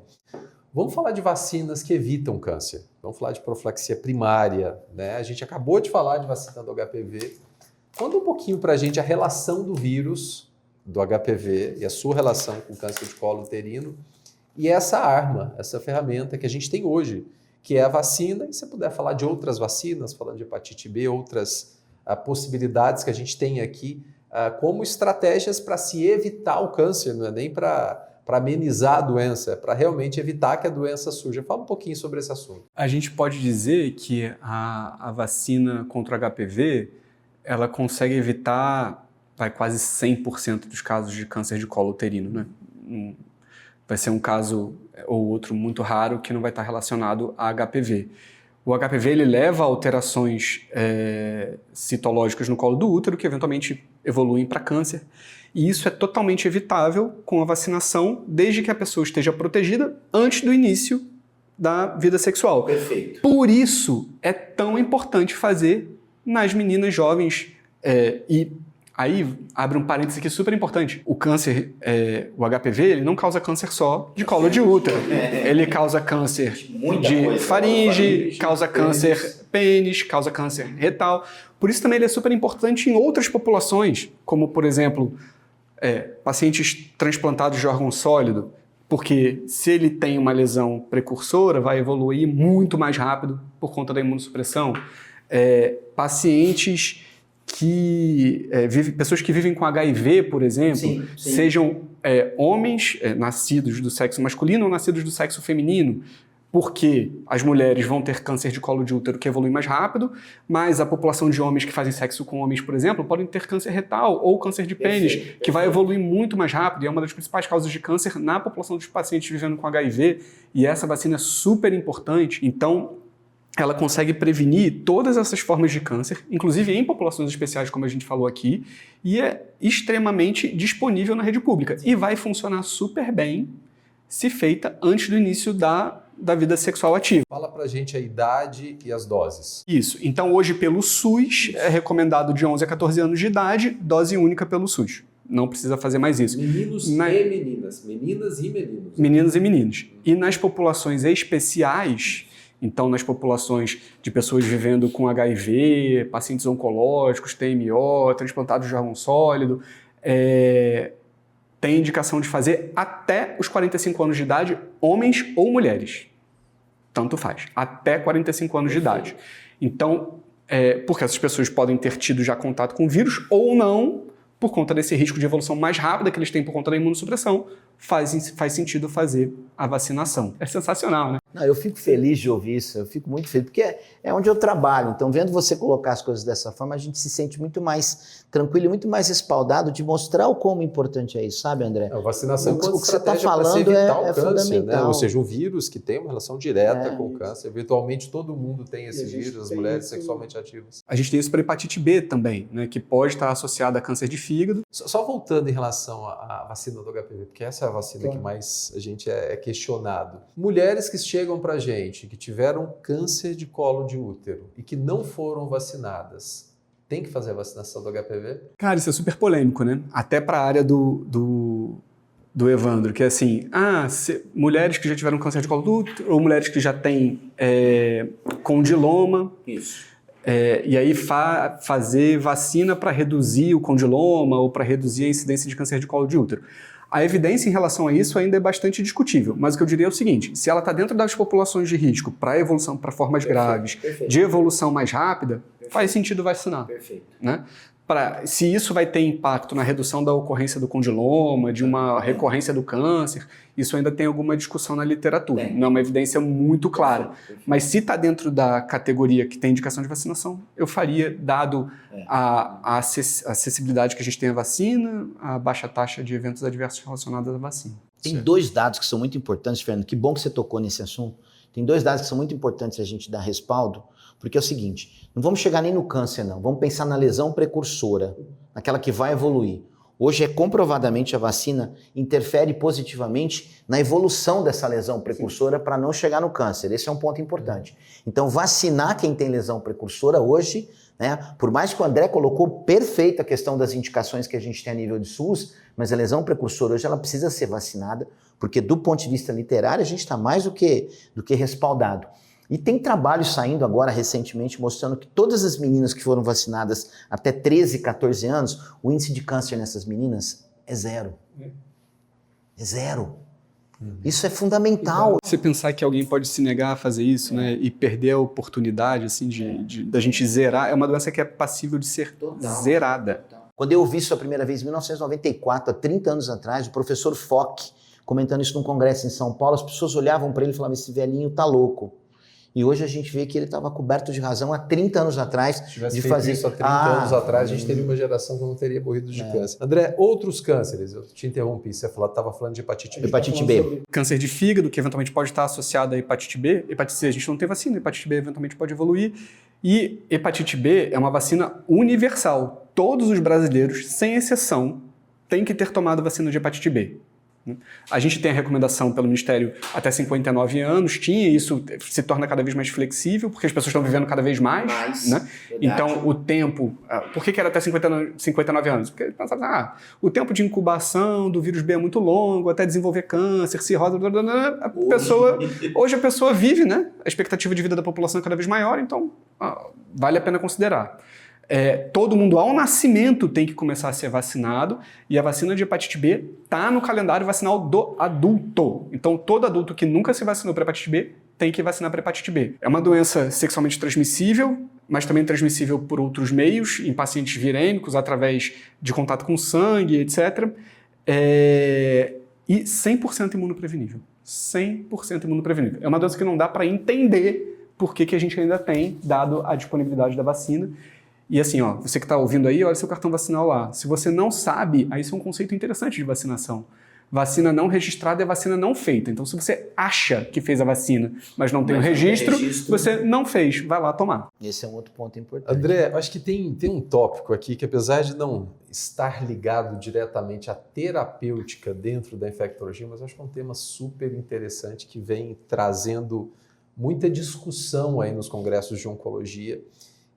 Vamos falar de vacinas que evitam câncer. Vamos falar de profilaxia primária, né? A gente acabou de falar de vacina do HPV. Conta um pouquinho para a gente a relação do vírus, do HPV, e a sua relação com o câncer de colo uterino, e essa arma, essa ferramenta que a gente tem hoje, que é a vacina. E se você puder falar de outras vacinas, falando de hepatite B, outras possibilidades que a gente tem aqui, como estratégias para se evitar o câncer, não é nem para amenizar a doença, é para realmente evitar que a doença surja. Fala um pouquinho sobre esse assunto. A gente pode dizer que a vacina contra o HPV, ela consegue evitar quase 100% dos casos de câncer de colo uterino, né? Vai ser um caso ou outro muito raro que não vai estar relacionado a HPV. O HPV ele leva a alterações citológicas no colo do útero que eventualmente evoluem para câncer. E isso é totalmente evitável com a vacinação, desde que a pessoa esteja protegida antes do início da vida sexual. Perfeito. Por isso é tão importante fazer nas meninas jovens. E aí, abre um parênteses aqui super importante. O câncer, o HPV, ele não causa câncer só de colo de útero. Ele causa câncer de faringe, causa câncer pênis, causa câncer retal. Por isso também ele é super importante em outras populações, como, por exemplo, pacientes transplantados de órgão sólido, porque se ele tem uma lesão precursora, vai evoluir muito mais rápido por conta da imunossupressão. Pacientes pessoas que vivem com HIV, por exemplo, sim. Sejam homens nascidos do sexo masculino ou nascidos do sexo feminino, porque as mulheres vão ter câncer de colo de útero que evolui mais rápido, mas a população de homens que fazem sexo com homens, por exemplo, podem ter câncer retal ou câncer de pênis, que vai evoluir muito mais rápido, e é uma das principais causas de câncer na população dos pacientes vivendo com HIV, e essa vacina é super importante. Então, ela consegue prevenir todas essas formas de câncer, inclusive em populações especiais, como a gente falou aqui, e é extremamente disponível na rede pública. E vai funcionar super bem se feita antes do início da vida sexual ativa. Fala pra gente a idade e as doses. Isso. Então, hoje, pelo SUS, é recomendado de 11 a 14 anos de idade, dose única pelo SUS. Não precisa fazer mais isso. Meninos e meninas. Meninas e meninos. Meninos e meninas. E nas populações especiais, então nas populações de pessoas vivendo com HIV, pacientes oncológicos, TMO, transplantados de órgão sólido, tem indicação de fazer até os 45 anos de idade, homens ou mulheres. Tanto faz. Até 45 anos de idade. Então, porque essas pessoas podem ter tido já contato com o vírus ou não, por conta desse risco de evolução mais rápida que eles têm por conta da imunossupressão, faz sentido fazer a vacinação. É sensacional, né? Não, eu fico feliz de ouvir isso, eu fico muito feliz, porque é onde eu trabalho. Então, vendo você colocar as coisas dessa forma, a gente se sente muito mais tranquilo e muito mais respaldado de mostrar o quão importante é isso, sabe, André? A vacinação o que você está falando evitar o é câncer, fundamental. né? Ou seja, um vírus que tem uma relação direta com o câncer. Virtualmente todo mundo tem esse vírus, as mulheres sexualmente ativas. A gente tem isso para hepatite B também, né? Que pode estar associada a câncer de fígado. Só voltando em relação à vacina do HPV, porque essa é a vacina que mais a gente é questionado. Mulheres que chegam para a gente, que tiveram câncer de colo de útero e que não foram vacinadas, tem que fazer a vacinação do HPV? Cara, isso é super polêmico, né? Até para a área do Evandro, que é assim, mulheres que já tiveram câncer de colo do útero ou mulheres que já têm condiloma. Isso. E aí fazer vacina para reduzir o condiloma ou para reduzir a incidência de câncer de colo de útero. A evidência em relação a isso ainda é bastante discutível, mas o que eu diria é o seguinte, se ela está dentro das populações de risco para evolução, para formas graves, de evolução mais rápida, faz sentido vacinar. Né? Se isso vai ter impacto na redução da ocorrência do condiloma, de uma recorrência do câncer, isso ainda tem alguma discussão na literatura. Não é uma evidência muito clara. Mas se está dentro da categoria que tem indicação de vacinação, eu faria, dado a acessibilidade que a gente tem à vacina, a baixa taxa de eventos adversos relacionados à vacina. Tem dois dados que são muito importantes, Fernando, que bom que você tocou nesse assunto. Tem dois dados que são muito importantes a gente dar respaldo, porque é o seguinte, não vamos chegar nem no câncer não, vamos pensar na lesão precursora, naquela que vai evoluir. Hoje comprovadamente a vacina interfere positivamente na evolução dessa lesão precursora para não chegar no câncer, esse é um ponto importante. Então vacinar quem tem lesão precursora hoje, né, por mais que o André colocou perfeita a questão das indicações que a gente tem a nível de SUS, mas a lesão precursora hoje ela precisa ser vacinada, porque do ponto de vista literário a gente está mais do que respaldado. E tem trabalhos saindo agora recentemente mostrando que todas as meninas que foram vacinadas até 13, 14 anos, o índice de câncer nessas meninas é zero. É zero. Isso é fundamental. Você pensar que alguém pode se negar a fazer isso, né, e perder a oportunidade assim, da gente zerar, é uma doença que é passível de ser zerada. Quando eu ouvi isso a primeira vez em 1994, há 30 anos atrás, o professor Fock, comentando isso num congresso em São Paulo, as pessoas olhavam para ele e falavam, esse velhinho tá louco. E hoje a gente vê que ele estava coberto de razão há 30 anos atrás. Se tivesse feito isso há 30 anos atrás, a gente teria uma geração que não teria morrido de câncer. André, outros cânceres, eu te interrompi, você estava falando de hepatite B. Hepatite B. Câncer de fígado, que eventualmente pode estar associado a hepatite B. Hepatite C a gente não tem vacina, hepatite B eventualmente pode evoluir. E hepatite B é uma vacina universal. Todos os brasileiros, sem exceção, têm que ter tomado vacina de hepatite B. A gente tem a recomendação pelo Ministério até 59 anos, isso se torna cada vez mais flexível, porque as pessoas estão vivendo cada vez mais, né? Então o tempo, por que era até 59 anos? Porque pensava, o tempo de incubação do vírus B é muito longo, até desenvolver câncer, cirrose, hoje a pessoa vive, né? A expectativa de vida da população é cada vez maior, então vale a pena considerar. Todo mundo ao nascimento tem que começar a ser vacinado e a vacina de hepatite B está no calendário vacinal do adulto. Então todo adulto que nunca se vacinou para hepatite B tem que vacinar para hepatite B. É uma doença sexualmente transmissível, mas também transmissível por outros meios, em pacientes virêmicos, através de contato com sangue, etc. E 100% imunoprevenível. 100% imunoprevenido. É uma doença que não dá para entender por que a gente ainda tem, dado a disponibilidade da vacina. E assim, ó, você que está ouvindo aí, olha seu cartão vacinal lá. Se você não sabe, aí isso é um conceito interessante de vacinação. Vacina não registrada é vacina não feita. Então, se você acha que fez a vacina, mas não tem o registro, você não fez. Vai lá tomar. Esse é um outro ponto importante. André, acho que tem um tópico aqui que, apesar de não estar ligado diretamente à terapêutica dentro da infectologia, mas acho que é um tema super interessante que vem trazendo muita discussão aí nos congressos de oncologia,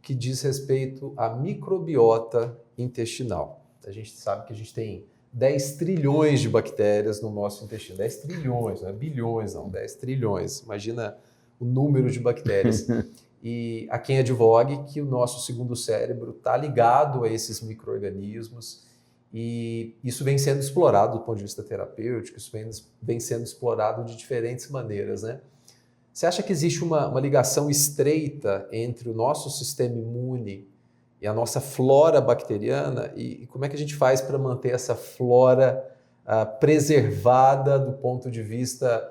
que diz respeito à microbiota intestinal. A gente sabe que a gente tem 10 trilhões de bactérias no nosso intestino. 10 trilhões, não é bilhões não, 10 trilhões. Imagina o número de bactérias. E há quem advogue que o nosso segundo cérebro está ligado a esses micro-organismos e isso vem sendo explorado do ponto de vista terapêutico, isso vem sendo explorado de diferentes maneiras, né? Você acha que existe uma ligação estreita entre o nosso sistema imune e a nossa flora bacteriana? E como é que a gente faz para manter essa flora preservada do ponto de vista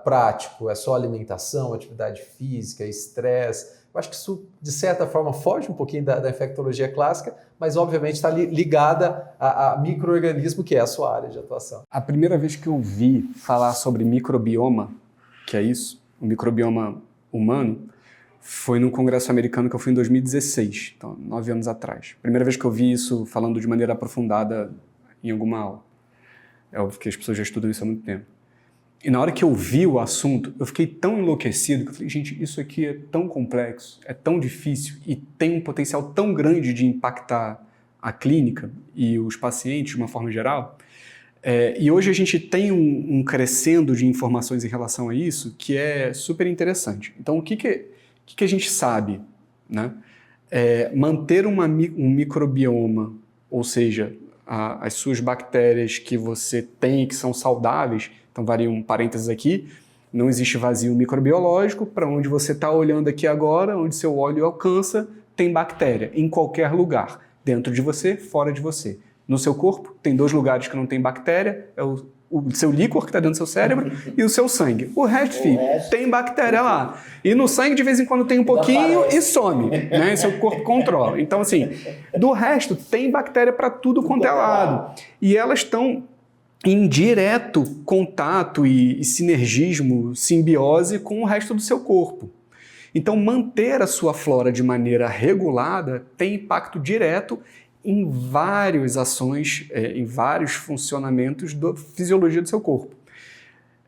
prático? É só alimentação, atividade física, estresse? Eu acho que isso, de certa forma, foge um pouquinho da infectologia clássica, mas obviamente está ligada a micro-organismo, que é a sua área de atuação. A primeira vez que eu ouvi falar sobre microbioma, que é isso, o microbioma humano, foi num congresso americano que eu fui em 2016, então 9 anos atrás. Primeira vez que eu vi isso falando de maneira aprofundada em alguma aula. É óbvio que as pessoas já estudam isso há muito tempo. E na hora que eu vi o assunto, eu fiquei tão enlouquecido que eu falei, gente, isso aqui é tão complexo, é tão difícil e tem um potencial tão grande de impactar a clínica e os pacientes de uma forma geral. E hoje a gente tem um crescendo de informações em relação a isso que é super interessante. Então, o que a gente sabe, né? Manter um microbioma, ou seja, as suas bactérias que você tem que são saudáveis, então varia um parênteses aqui, não existe vazio microbiológico, para onde você está olhando aqui agora, onde seu olho alcança, tem bactéria, em qualquer lugar, dentro de você, fora de você. No seu corpo, tem 2 lugares que não tem bactéria, é o seu líquor que está dentro do seu cérebro e o seu sangue. O resto, filho, tem bactéria lá. E no sangue, de vez em quando, tem um pouquinho e some, né? Seu corpo controla. Então, assim, do resto, tem bactéria para tudo quanto é lado. E elas estão em direto contato e sinergismo, simbiose com o resto do seu corpo. Então, manter a sua flora de maneira regulada tem impacto direto em várias ações, em vários funcionamentos da fisiologia do seu corpo.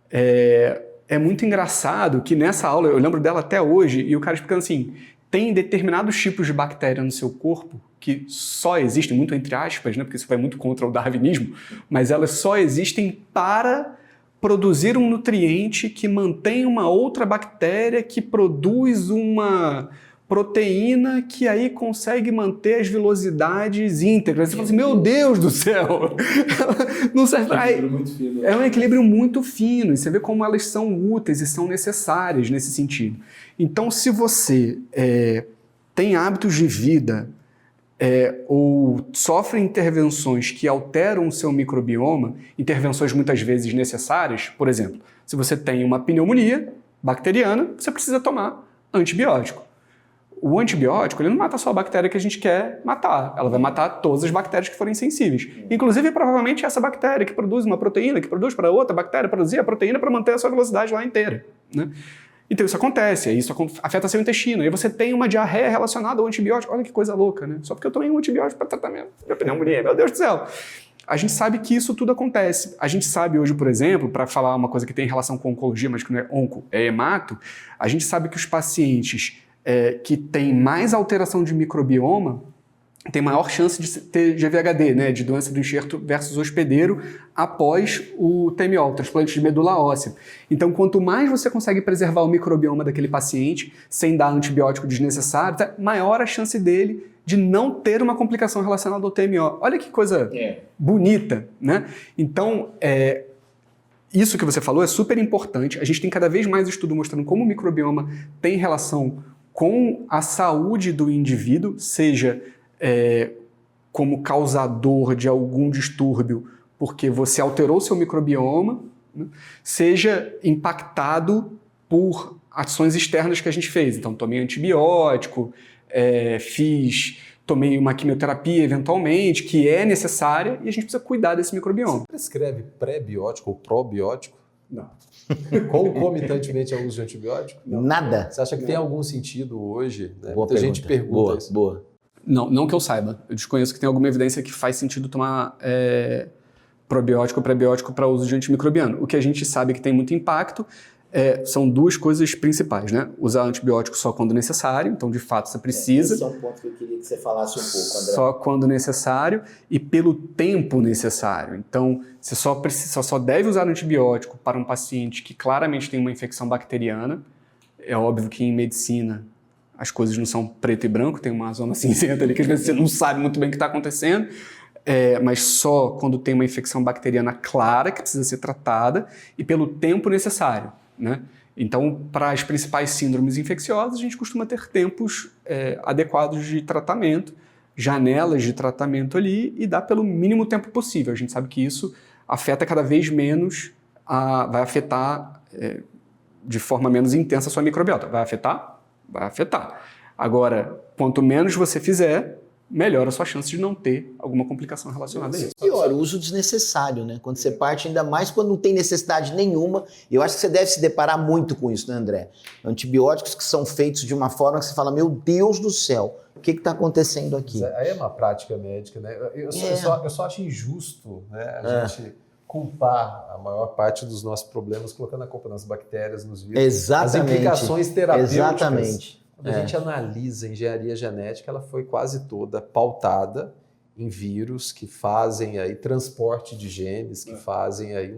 É muito engraçado que nessa aula, eu lembro dela até hoje, e o cara explicando assim, tem determinados tipos de bactéria no seu corpo que só existem, muito entre aspas, né, porque isso vai muito contra o darwinismo, mas elas só existem para produzir um nutriente que mantém uma outra bactéria que produz uma proteína que aí consegue manter as velocidades íntegras. Você fala assim, meu Deus do céu! Não serve. É um equilíbrio muito fino, e você vê como elas são úteis e são necessárias nesse sentido. Então, se você tem hábitos de vida ou sofre intervenções que alteram o seu microbioma, intervenções muitas vezes necessárias, por exemplo, se você tem uma pneumonia bacteriana, você precisa tomar antibiótico. O antibiótico, ele não mata só a bactéria que a gente quer matar, ela vai matar todas as bactérias que forem sensíveis. Inclusive, provavelmente, essa bactéria que produz uma proteína, que produz para outra bactéria produzir a proteína para manter a sua velocidade lá inteira, né? Então isso acontece, aí isso afeta seu intestino, aí você tem uma diarreia relacionada ao antibiótico. Olha que coisa louca, né? Só porque eu tomei um antibiótico para tratamento de pneumonia, meu Deus do céu! A gente sabe que isso tudo acontece. A gente sabe hoje, por exemplo, para falar uma coisa que tem relação com oncologia, mas que não é onco, é hemato, a gente sabe que os pacientes que têm mais alteração de microbioma têm maior chance de ter GVHD, né, de doença do enxerto versus hospedeiro, após o TMO, o transplante de medula óssea. Então, quanto mais você consegue preservar o microbioma daquele paciente, sem dar antibiótico desnecessário, maior a chance dele de não ter uma complicação relacionada ao TMO. Olha que coisa bonita, né? Então, isso que você falou é super importante. A gente tem cada vez mais estudo mostrando como o microbioma tem relação com a saúde do indivíduo, seja como causador de algum distúrbio, porque você alterou seu microbioma, né, seja impactado por ações externas que a gente fez. Então, tomei antibiótico, tomei uma quimioterapia eventualmente, que é necessária, e a gente precisa cuidar desse microbioma. Você prescreve pré-biótico ou probiótico? Não. Concomitantemente ao uso de antibiótico? Nada. Você acha que tem algum sentido hoje? Né? Boa Muita pergunta. gente pergunta isso. Boa. Não que eu saiba. Eu desconheço que tem alguma evidência que faz sentido tomar probiótico ou pré-biótico para uso de antimicrobiano. O que a gente sabe que tem muito impacto são duas coisas principais, né? Usar antibiótico só quando necessário, então de fato você precisa. Esse é um ponto que eu queria que você falasse um pouco, André. Só quando necessário e pelo tempo necessário. Então, você só deve usar antibiótico para um paciente que claramente tem uma infecção bacteriana. É óbvio que em medicina as coisas não são preto e branco, tem uma zona cinzenta ali que às vezes você não sabe muito bem o que está acontecendo, mas só quando tem uma infecção bacteriana clara que precisa ser tratada e pelo tempo necessário, né? Então, para as principais síndromes infecciosas, a gente costuma ter tempos adequados de tratamento, janelas de tratamento ali e dá pelo mínimo tempo possível. A gente sabe que isso afeta cada vez menos, vai afetar de forma menos intensa a sua microbiota. Vai afetar? Vai afetar. Agora, quanto menos você fizer, melhor a sua chance de não ter alguma complicação relacionada a isso. Pior, o uso desnecessário, né? Quando você parte, ainda mais quando não tem necessidade nenhuma. Eu acho que você deve se deparar muito com isso, né, André? Antibióticos que são feitos de uma forma que você fala, meu Deus do céu, o que está acontecendo aqui? Aí é uma prática médica, né? Eu só acho injusto, né, a gente culpar a maior parte dos nossos problemas colocando a culpa nas bactérias, nos vírus. Exatamente. As implicações terapêuticas. Exatamente. Quando a gente analisa a engenharia genética, ela foi quase toda pautada em vírus que fazem aí transporte de genes, que fazem aí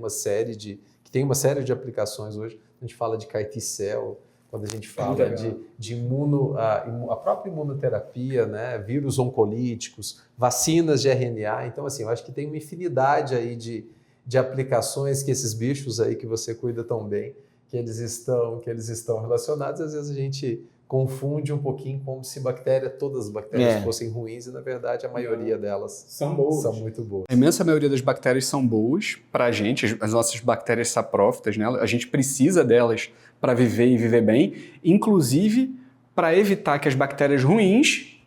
que tem uma série de aplicações hoje. A gente fala de CAR T-cell, quando a gente fala a própria imunoterapia, né, vírus oncolíticos, vacinas de RNA. Então, assim, eu acho que tem uma infinidade aí de aplicações que esses bichos aí que você cuida tão bem, que eles estão relacionados. Às vezes a gente confunde um pouquinho como se todas as bactérias fossem ruins e, na verdade, a maioria delas são muito boas. A imensa maioria das bactérias são boas para a gente, as nossas bactérias saprófitas, né? A gente precisa delas para viver e viver bem, inclusive para evitar que as bactérias ruins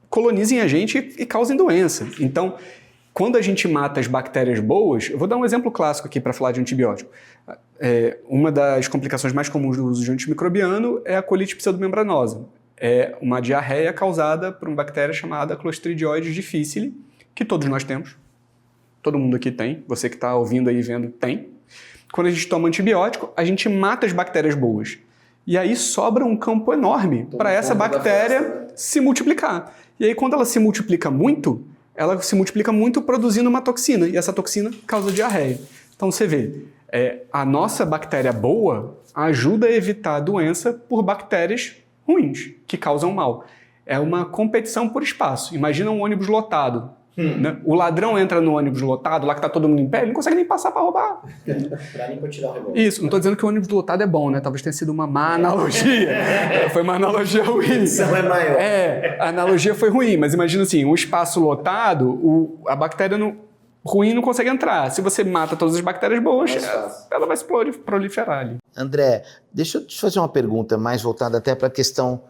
colonizem a gente e causem doença. Então, quando a gente mata as bactérias boas, eu vou dar um exemplo clássico aqui para falar de antibiótico. Uma das complicações mais comuns do uso de antimicrobiano é a colite pseudomembranosa. É uma diarreia causada por uma bactéria chamada Clostridioides difficile, que todos nós temos. Todo mundo aqui tem. Você que está ouvindo aí e vendo tem. Quando a gente toma antibiótico, a gente mata as bactérias boas. E aí sobra um campo enorme para essa bactéria se multiplicar. E aí quando ela se multiplica muito produzindo uma toxina. E essa toxina causa diarreia. Então você vê, a nossa bactéria boa ajuda a evitar a doença por bactérias ruins, que causam mal. É uma competição por espaço. Imagina um ônibus lotado. Né? O ladrão entra no ônibus lotado, lá que está todo mundo em pé, ele não consegue nem passar para roubar. Para nem tirar o revólver. Isso, não estou dizendo que o ônibus lotado é bom, né? Talvez tenha sido uma má analogia. Foi uma analogia ruim. Isso é maior. A analogia foi ruim, mas imagina assim, um espaço lotado, a bactéria ruim não consegue entrar. Se você mata todas as bactérias boas, ela vai se proliferar ali. André, deixa eu te fazer uma pergunta mais voltada até para a questão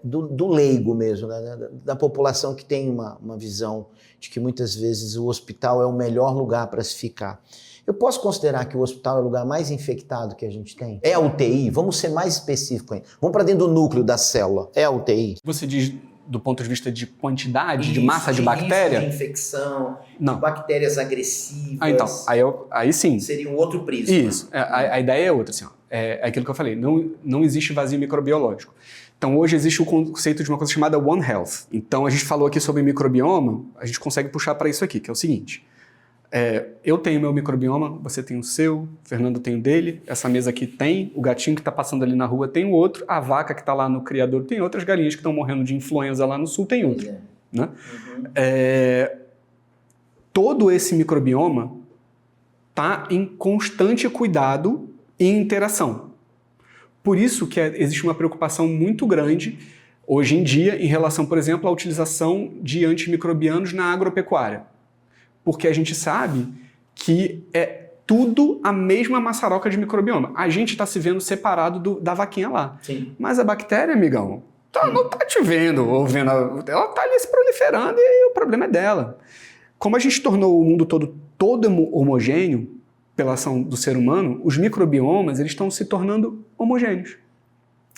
do leigo mesmo, né? Da população que tem uma visão de que muitas vezes o hospital é o melhor lugar para se ficar. Eu posso considerar que o hospital é o lugar mais infectado que a gente tem? É a UTI? Vamos ser mais específicos aí. Vamos para dentro do núcleo da célula. É a UTI? Você diz do ponto de vista de quantidade, de massa de bactéria? De infecção, não. De bactérias agressivas. Então, aí sim. Seria um outro prisma. Isso. A ideia é outra, assim, ó. É aquilo que eu falei, não existe vazio microbiológico. Então, hoje existe o conceito de uma coisa chamada One Health. Então, a gente falou aqui sobre microbioma, a gente consegue puxar para isso aqui, que é o seguinte. Eu tenho meu microbioma, você tem o seu, o Fernando tem o dele, essa mesa aqui tem, o gatinho que está passando ali na rua tem o outro, a vaca que está lá no criador tem outras, galinhas que estão morrendo de influenza lá no sul tem outra. Né? Todo esse microbioma está em constante cuidado e interação. Por isso que existe uma preocupação muito grande hoje em dia em relação, por exemplo, à utilização de antimicrobianos na agropecuária. Porque a gente sabe que é tudo a mesma maçaroca de microbioma. A gente está se vendo separado da vaquinha lá. Sim. Mas a bactéria, amigão, não está te vendo ou vendo. Ela está ali se proliferando e o problema é dela. Como a gente tornou o mundo todo homogêneo pela ação do ser humano, os microbiomas eles estão se tornando homogêneos.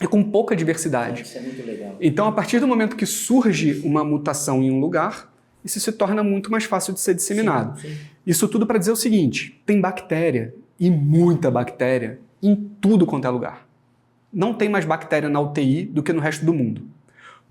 E com pouca diversidade. Isso é muito legal. Então, a partir do momento que surge uma mutação em um lugar, isso se torna muito mais fácil de ser disseminado. Sim. Isso tudo para dizer o seguinte, tem bactéria, e muita bactéria, em tudo quanto é lugar. Não tem mais bactéria na UTI do que no resto do mundo.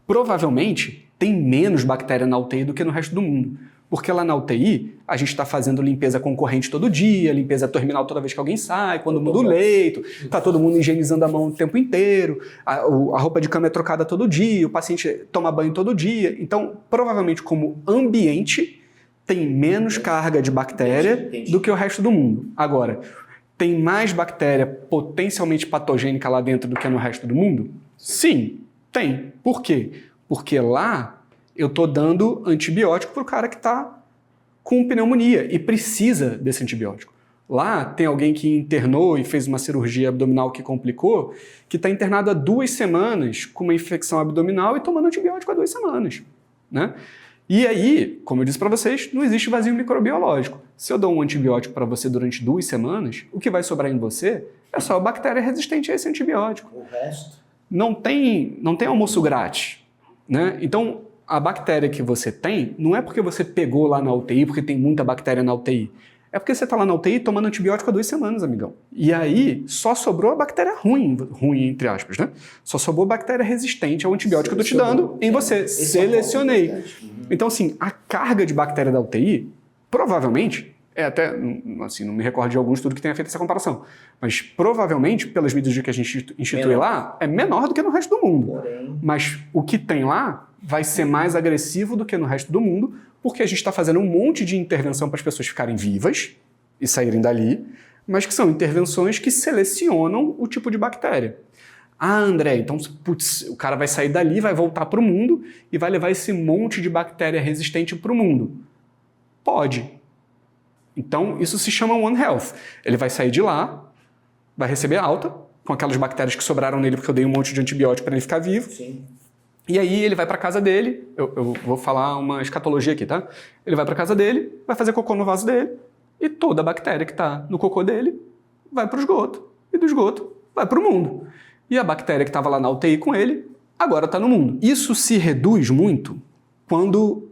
Provavelmente, tem menos bactéria na UTI do que no resto do mundo. Porque lá na UTI, a gente está fazendo limpeza concorrente todo dia, limpeza terminal toda vez que alguém sai, quando muda o leito, está todo mundo higienizando a mão o tempo inteiro, a roupa de cama é trocada todo dia, o paciente toma banho todo dia. Então, provavelmente, como ambiente, tem menos carga de bactéria do que o resto do mundo. Agora, tem mais bactéria potencialmente patogênica lá dentro do que no resto do mundo? Sim, tem. Por quê? Porque lá eu estou dando antibiótico para o cara que está com pneumonia e precisa desse antibiótico. Lá tem alguém que internou e fez uma cirurgia abdominal que complicou, que está internado há 2 semanas com uma infecção abdominal e tomando antibiótico há 2 semanas. Né? E aí, como eu disse para vocês, não existe vazio microbiológico. Se eu dou um antibiótico para você durante 2 semanas, o que vai sobrar em você é só a bactéria resistente a esse antibiótico. O resto? Não tem almoço grátis. Né? Então, a bactéria que você tem não é porque você pegou lá na UTI, porque tem muita bactéria na UTI. É porque você está lá na UTI tomando antibiótico há 2 semanas, amigão. E aí, só sobrou a bactéria ruim entre aspas, né? Só sobrou bactéria resistente ao antibiótico que eu estou te dando em você. Selecionei. Então, assim, a carga de bactéria da UTI, provavelmente, até, assim, não me recordo de algum estudo que tenha feito essa comparação, mas provavelmente, pelas medidas que a gente institui lá, é menor do que no resto do mundo. Porém. Mas o que tem lá vai ser mais agressivo do que no resto do mundo, porque a gente está fazendo um monte de intervenção para as pessoas ficarem vivas e saírem dali, mas que são intervenções que selecionam o tipo de bactéria. Ah, André, então putz, o cara vai sair dali, vai voltar para o mundo e vai levar esse monte de bactéria resistente para o mundo. Pode. Então, isso se chama One Health. Ele vai sair de lá, vai receber alta, com aquelas bactérias que sobraram nele porque eu dei um monte de antibiótico para ele ficar vivo. Sim. E aí ele vai para casa dele, eu vou falar uma escatologia aqui, tá? Ele vai para casa dele, vai fazer cocô no vaso dele, e toda a bactéria que está no cocô dele vai para o esgoto, e do esgoto vai para o mundo. E a bactéria que estava lá na UTI com ele, agora está no mundo. Isso se reduz muito quando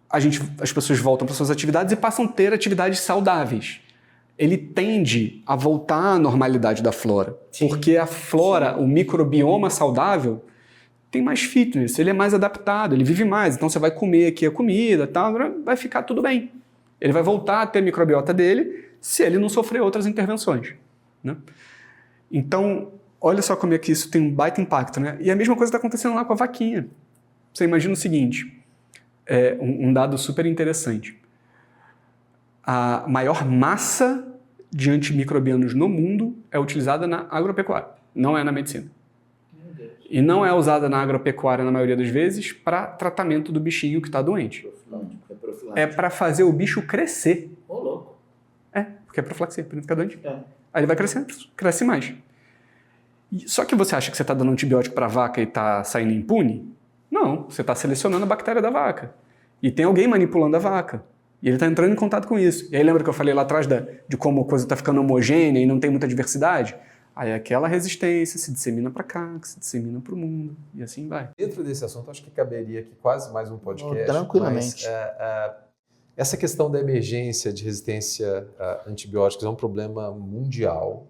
as pessoas voltam para suas atividades e passam a ter atividades saudáveis. Ele tende a voltar à normalidade da flora, porque a flora, o microbioma saudável, tem mais fitness, ele é mais adaptado, ele vive mais, então você vai comer aqui a comida, tal, vai ficar tudo bem. Ele vai voltar a ter a microbiota dele se ele não sofrer outras intervenções. Né? Então, olha só como é que isso tem um baita impacto. Né? E a mesma coisa está acontecendo lá com a vaquinha. Você imagina o seguinte, um dado super interessante. A maior massa de antimicrobianos no mundo é utilizada na agropecuária, não é na medicina. E não é usada na agropecuária, na maioria das vezes, para tratamento do bichinho que está doente. É para fazer o bicho crescer. Ô, louco. Porque é profilaxia, para não ficar doente. É. Aí ele vai crescendo, cresce mais. Só que você acha que você está dando antibiótico para a vaca e está saindo impune? Não, você está selecionando a bactéria da vaca. E tem alguém manipulando a vaca. E ele está entrando em contato com isso. E aí lembra que eu falei lá atrás de como a coisa está ficando homogênea e não tem muita diversidade? Aí aquela resistência se dissemina para cá, que se dissemina para o mundo, e assim vai. Dentro desse assunto, acho que caberia aqui quase mais um podcast. Tranquilamente. Mas, essa questão da emergência de resistência a antibióticos é um problema mundial.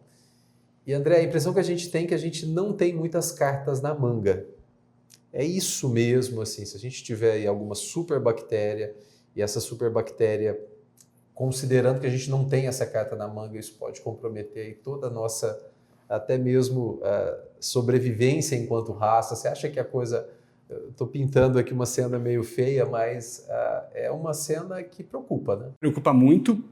E, André, a impressão que a gente tem é que a gente não tem muitas cartas na manga. É isso mesmo, assim, se a gente tiver aí alguma superbactéria, e essa superbactéria, considerando que a gente não tem essa carta na manga, isso pode comprometer aí toda a nossa, até mesmo sobrevivência enquanto raça. Você acha que a coisa... Estou pintando aqui uma cena meio feia, mas é uma cena que preocupa, né? Preocupa muito.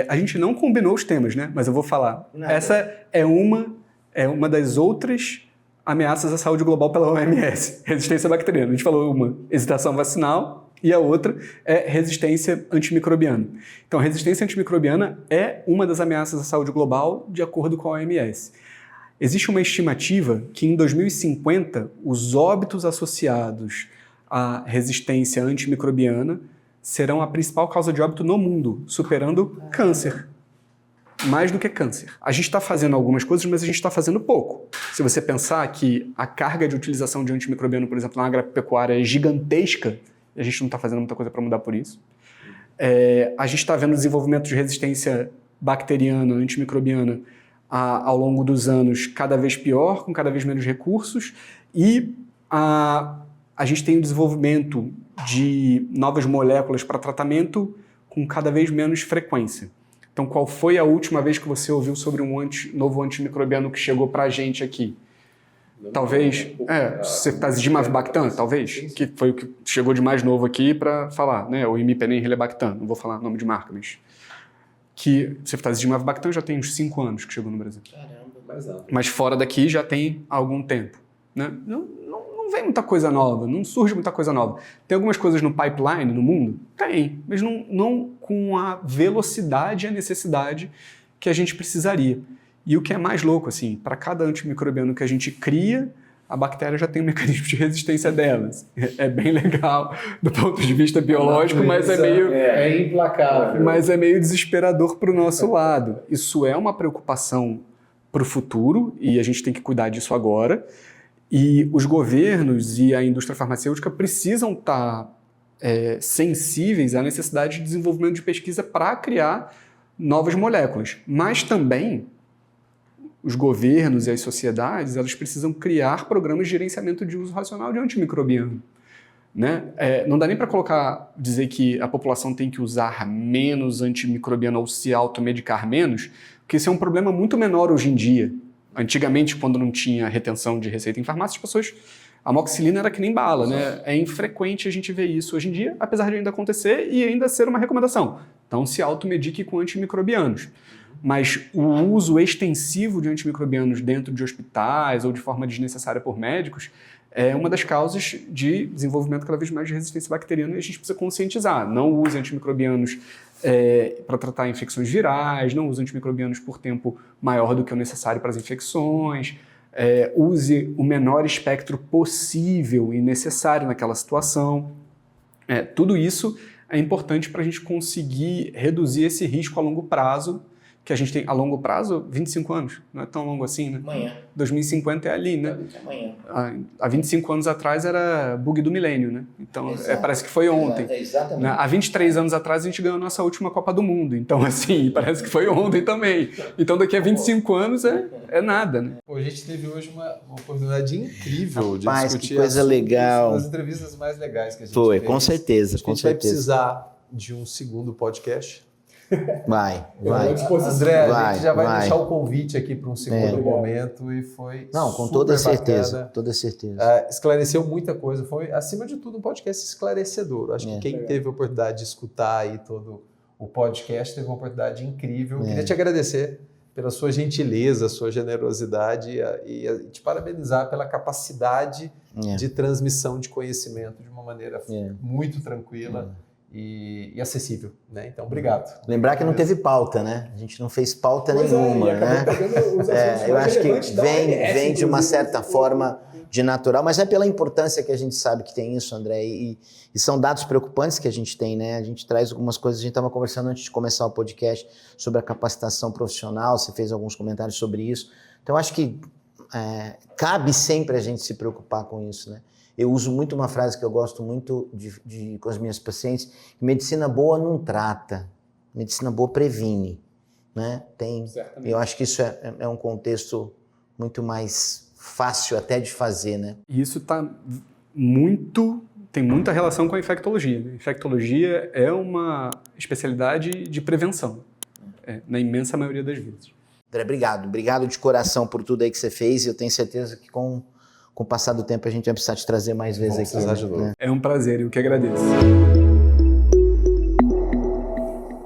A gente não combinou os temas, né? Mas eu vou falar. Nada. Essa é uma das outras ameaças à saúde global pela OMS. Resistência bacteriana. A gente falou uma hesitação vacinal, E a outra é resistência antimicrobiana. Então, a resistência antimicrobiana é uma das ameaças à saúde global, de acordo com a OMS. Existe uma estimativa que em 2050 os óbitos associados à resistência antimicrobiana serão a principal causa de óbito no mundo, superando câncer. Mais do que câncer. A gente está fazendo algumas coisas, mas a gente está fazendo pouco. Se você pensar que a carga de utilização de antimicrobiano, por exemplo, na agropecuária é gigantesca, e a gente não está fazendo muita coisa para mudar por isso. A gente está vendo o desenvolvimento de resistência bacteriana, antimicrobiana, ao longo dos anos cada vez pior, com cada vez menos recursos, e a gente tem o desenvolvimento de novas moléculas para tratamento com cada vez menos frequência. Então, qual foi a última vez que você ouviu sobre um novo antimicrobiano que chegou para a gente aqui? Talvez, ceftazidime avibactam, talvez, que foi o que chegou de mais novo aqui para falar, né? O imipenem relebactam, não vou falar nome de marca, mas que ceftazidime avibactam já tem uns 5 anos que chegou no Brasil. Caramba, mas fora daqui já tem algum tempo, né? Não vem muita coisa nova, não surge muita coisa nova. Tem algumas coisas no pipeline no mundo? Tem, mas não com a velocidade e a necessidade que a gente precisaria. E o que é mais louco, assim, para cada antimicrobiano que a gente cria, a bactéria já tem um mecanismo de resistência delas. É bem legal do ponto de vista biológico, mas é meio... É implacável. Mas é meio desesperador para o nosso lado. Isso é uma preocupação para o futuro e a gente tem que cuidar disso agora. E os governos e a indústria farmacêutica precisam estar sensíveis à necessidade de desenvolvimento de pesquisa para criar novas moléculas. Mas também os governos e as sociedades, elas precisam criar programas de gerenciamento de uso racional de antimicrobiano. Né? Não dá nem para dizer que a população tem que usar menos antimicrobiano ou se automedicar menos, porque isso é um problema muito menor hoje em dia. Antigamente, quando não tinha retenção de receita em farmácia, as pessoas... A amoxicilina era que nem bala, né? É infrequente a gente ver isso hoje em dia, apesar de ainda acontecer e ainda ser uma recomendação. Então, se automedique com antimicrobianos. Mas o uso extensivo de antimicrobianos dentro de hospitais ou de forma desnecessária por médicos é uma das causas de desenvolvimento cada vez mais de resistência bacteriana e a gente precisa conscientizar. Não use antimicrobianos para tratar infecções virais, não use antimicrobianos por tempo maior do que o necessário para as infecções, use o menor espectro possível e necessário naquela situação. Tudo isso é importante para a gente conseguir reduzir esse risco a longo prazo, que a gente tem a longo prazo, 25 anos, não é tão longo assim, né? Amanhã. 2050 é ali, né? Amanhã. Há 25 anos atrás era bug do milênio, né? Então, parece que foi ontem. Exatamente. Há 23 anos atrás a gente ganhou a nossa última Copa do Mundo, então assim, parece que foi ontem também. Então daqui a 25 anos é nada, né? Pô, a gente teve hoje uma oportunidade incrível de Rapaz, discutir que coisa legal. as entrevistas mais legais que a gente Foi, fez. com certeza, Acho que com a gente vai certeza. precisar de um segundo podcast. Vai. André, a gente já vai vai. deixar o convite aqui para um segundo momento e foi Não, com super toda certeza, bacana. toda certeza. Esclareceu muita coisa, foi acima de tudo um podcast esclarecedor. Acho que quem teve a oportunidade de escutar aí todo o podcast teve uma oportunidade incrível. Queria te agradecer pela sua gentileza, sua generosidade e te parabenizar pela capacidade de transmissão de conhecimento de uma maneira muito tranquila. E acessível, né? Então, obrigado. Lembrar que não teve pauta, né? A gente não fez pauta nenhuma, né? Eu acho que vem de uma certa forma de natural, mas é pela importância que a gente sabe que tem isso, André, e são dados preocupantes que a gente tem, né? A gente traz algumas coisas, a gente estava conversando antes de começar o podcast sobre a capacitação profissional, você fez alguns comentários sobre isso. Então, acho que cabe sempre a gente se preocupar com isso, né? Eu uso muito uma frase que eu gosto muito com as minhas pacientes, que medicina boa não trata, medicina boa previne, né? Eu acho que isso é um contexto muito mais fácil até de fazer, né? E isso tem muita relação com a infectologia. A infectologia é uma especialidade de prevenção, na imensa maioria das vezes. André, obrigado de coração por tudo aí que você fez, e eu tenho certeza que com o passar do tempo a gente vai precisar te trazer mais vezes aqui. Precisar de novo. É um prazer, eu que agradeço.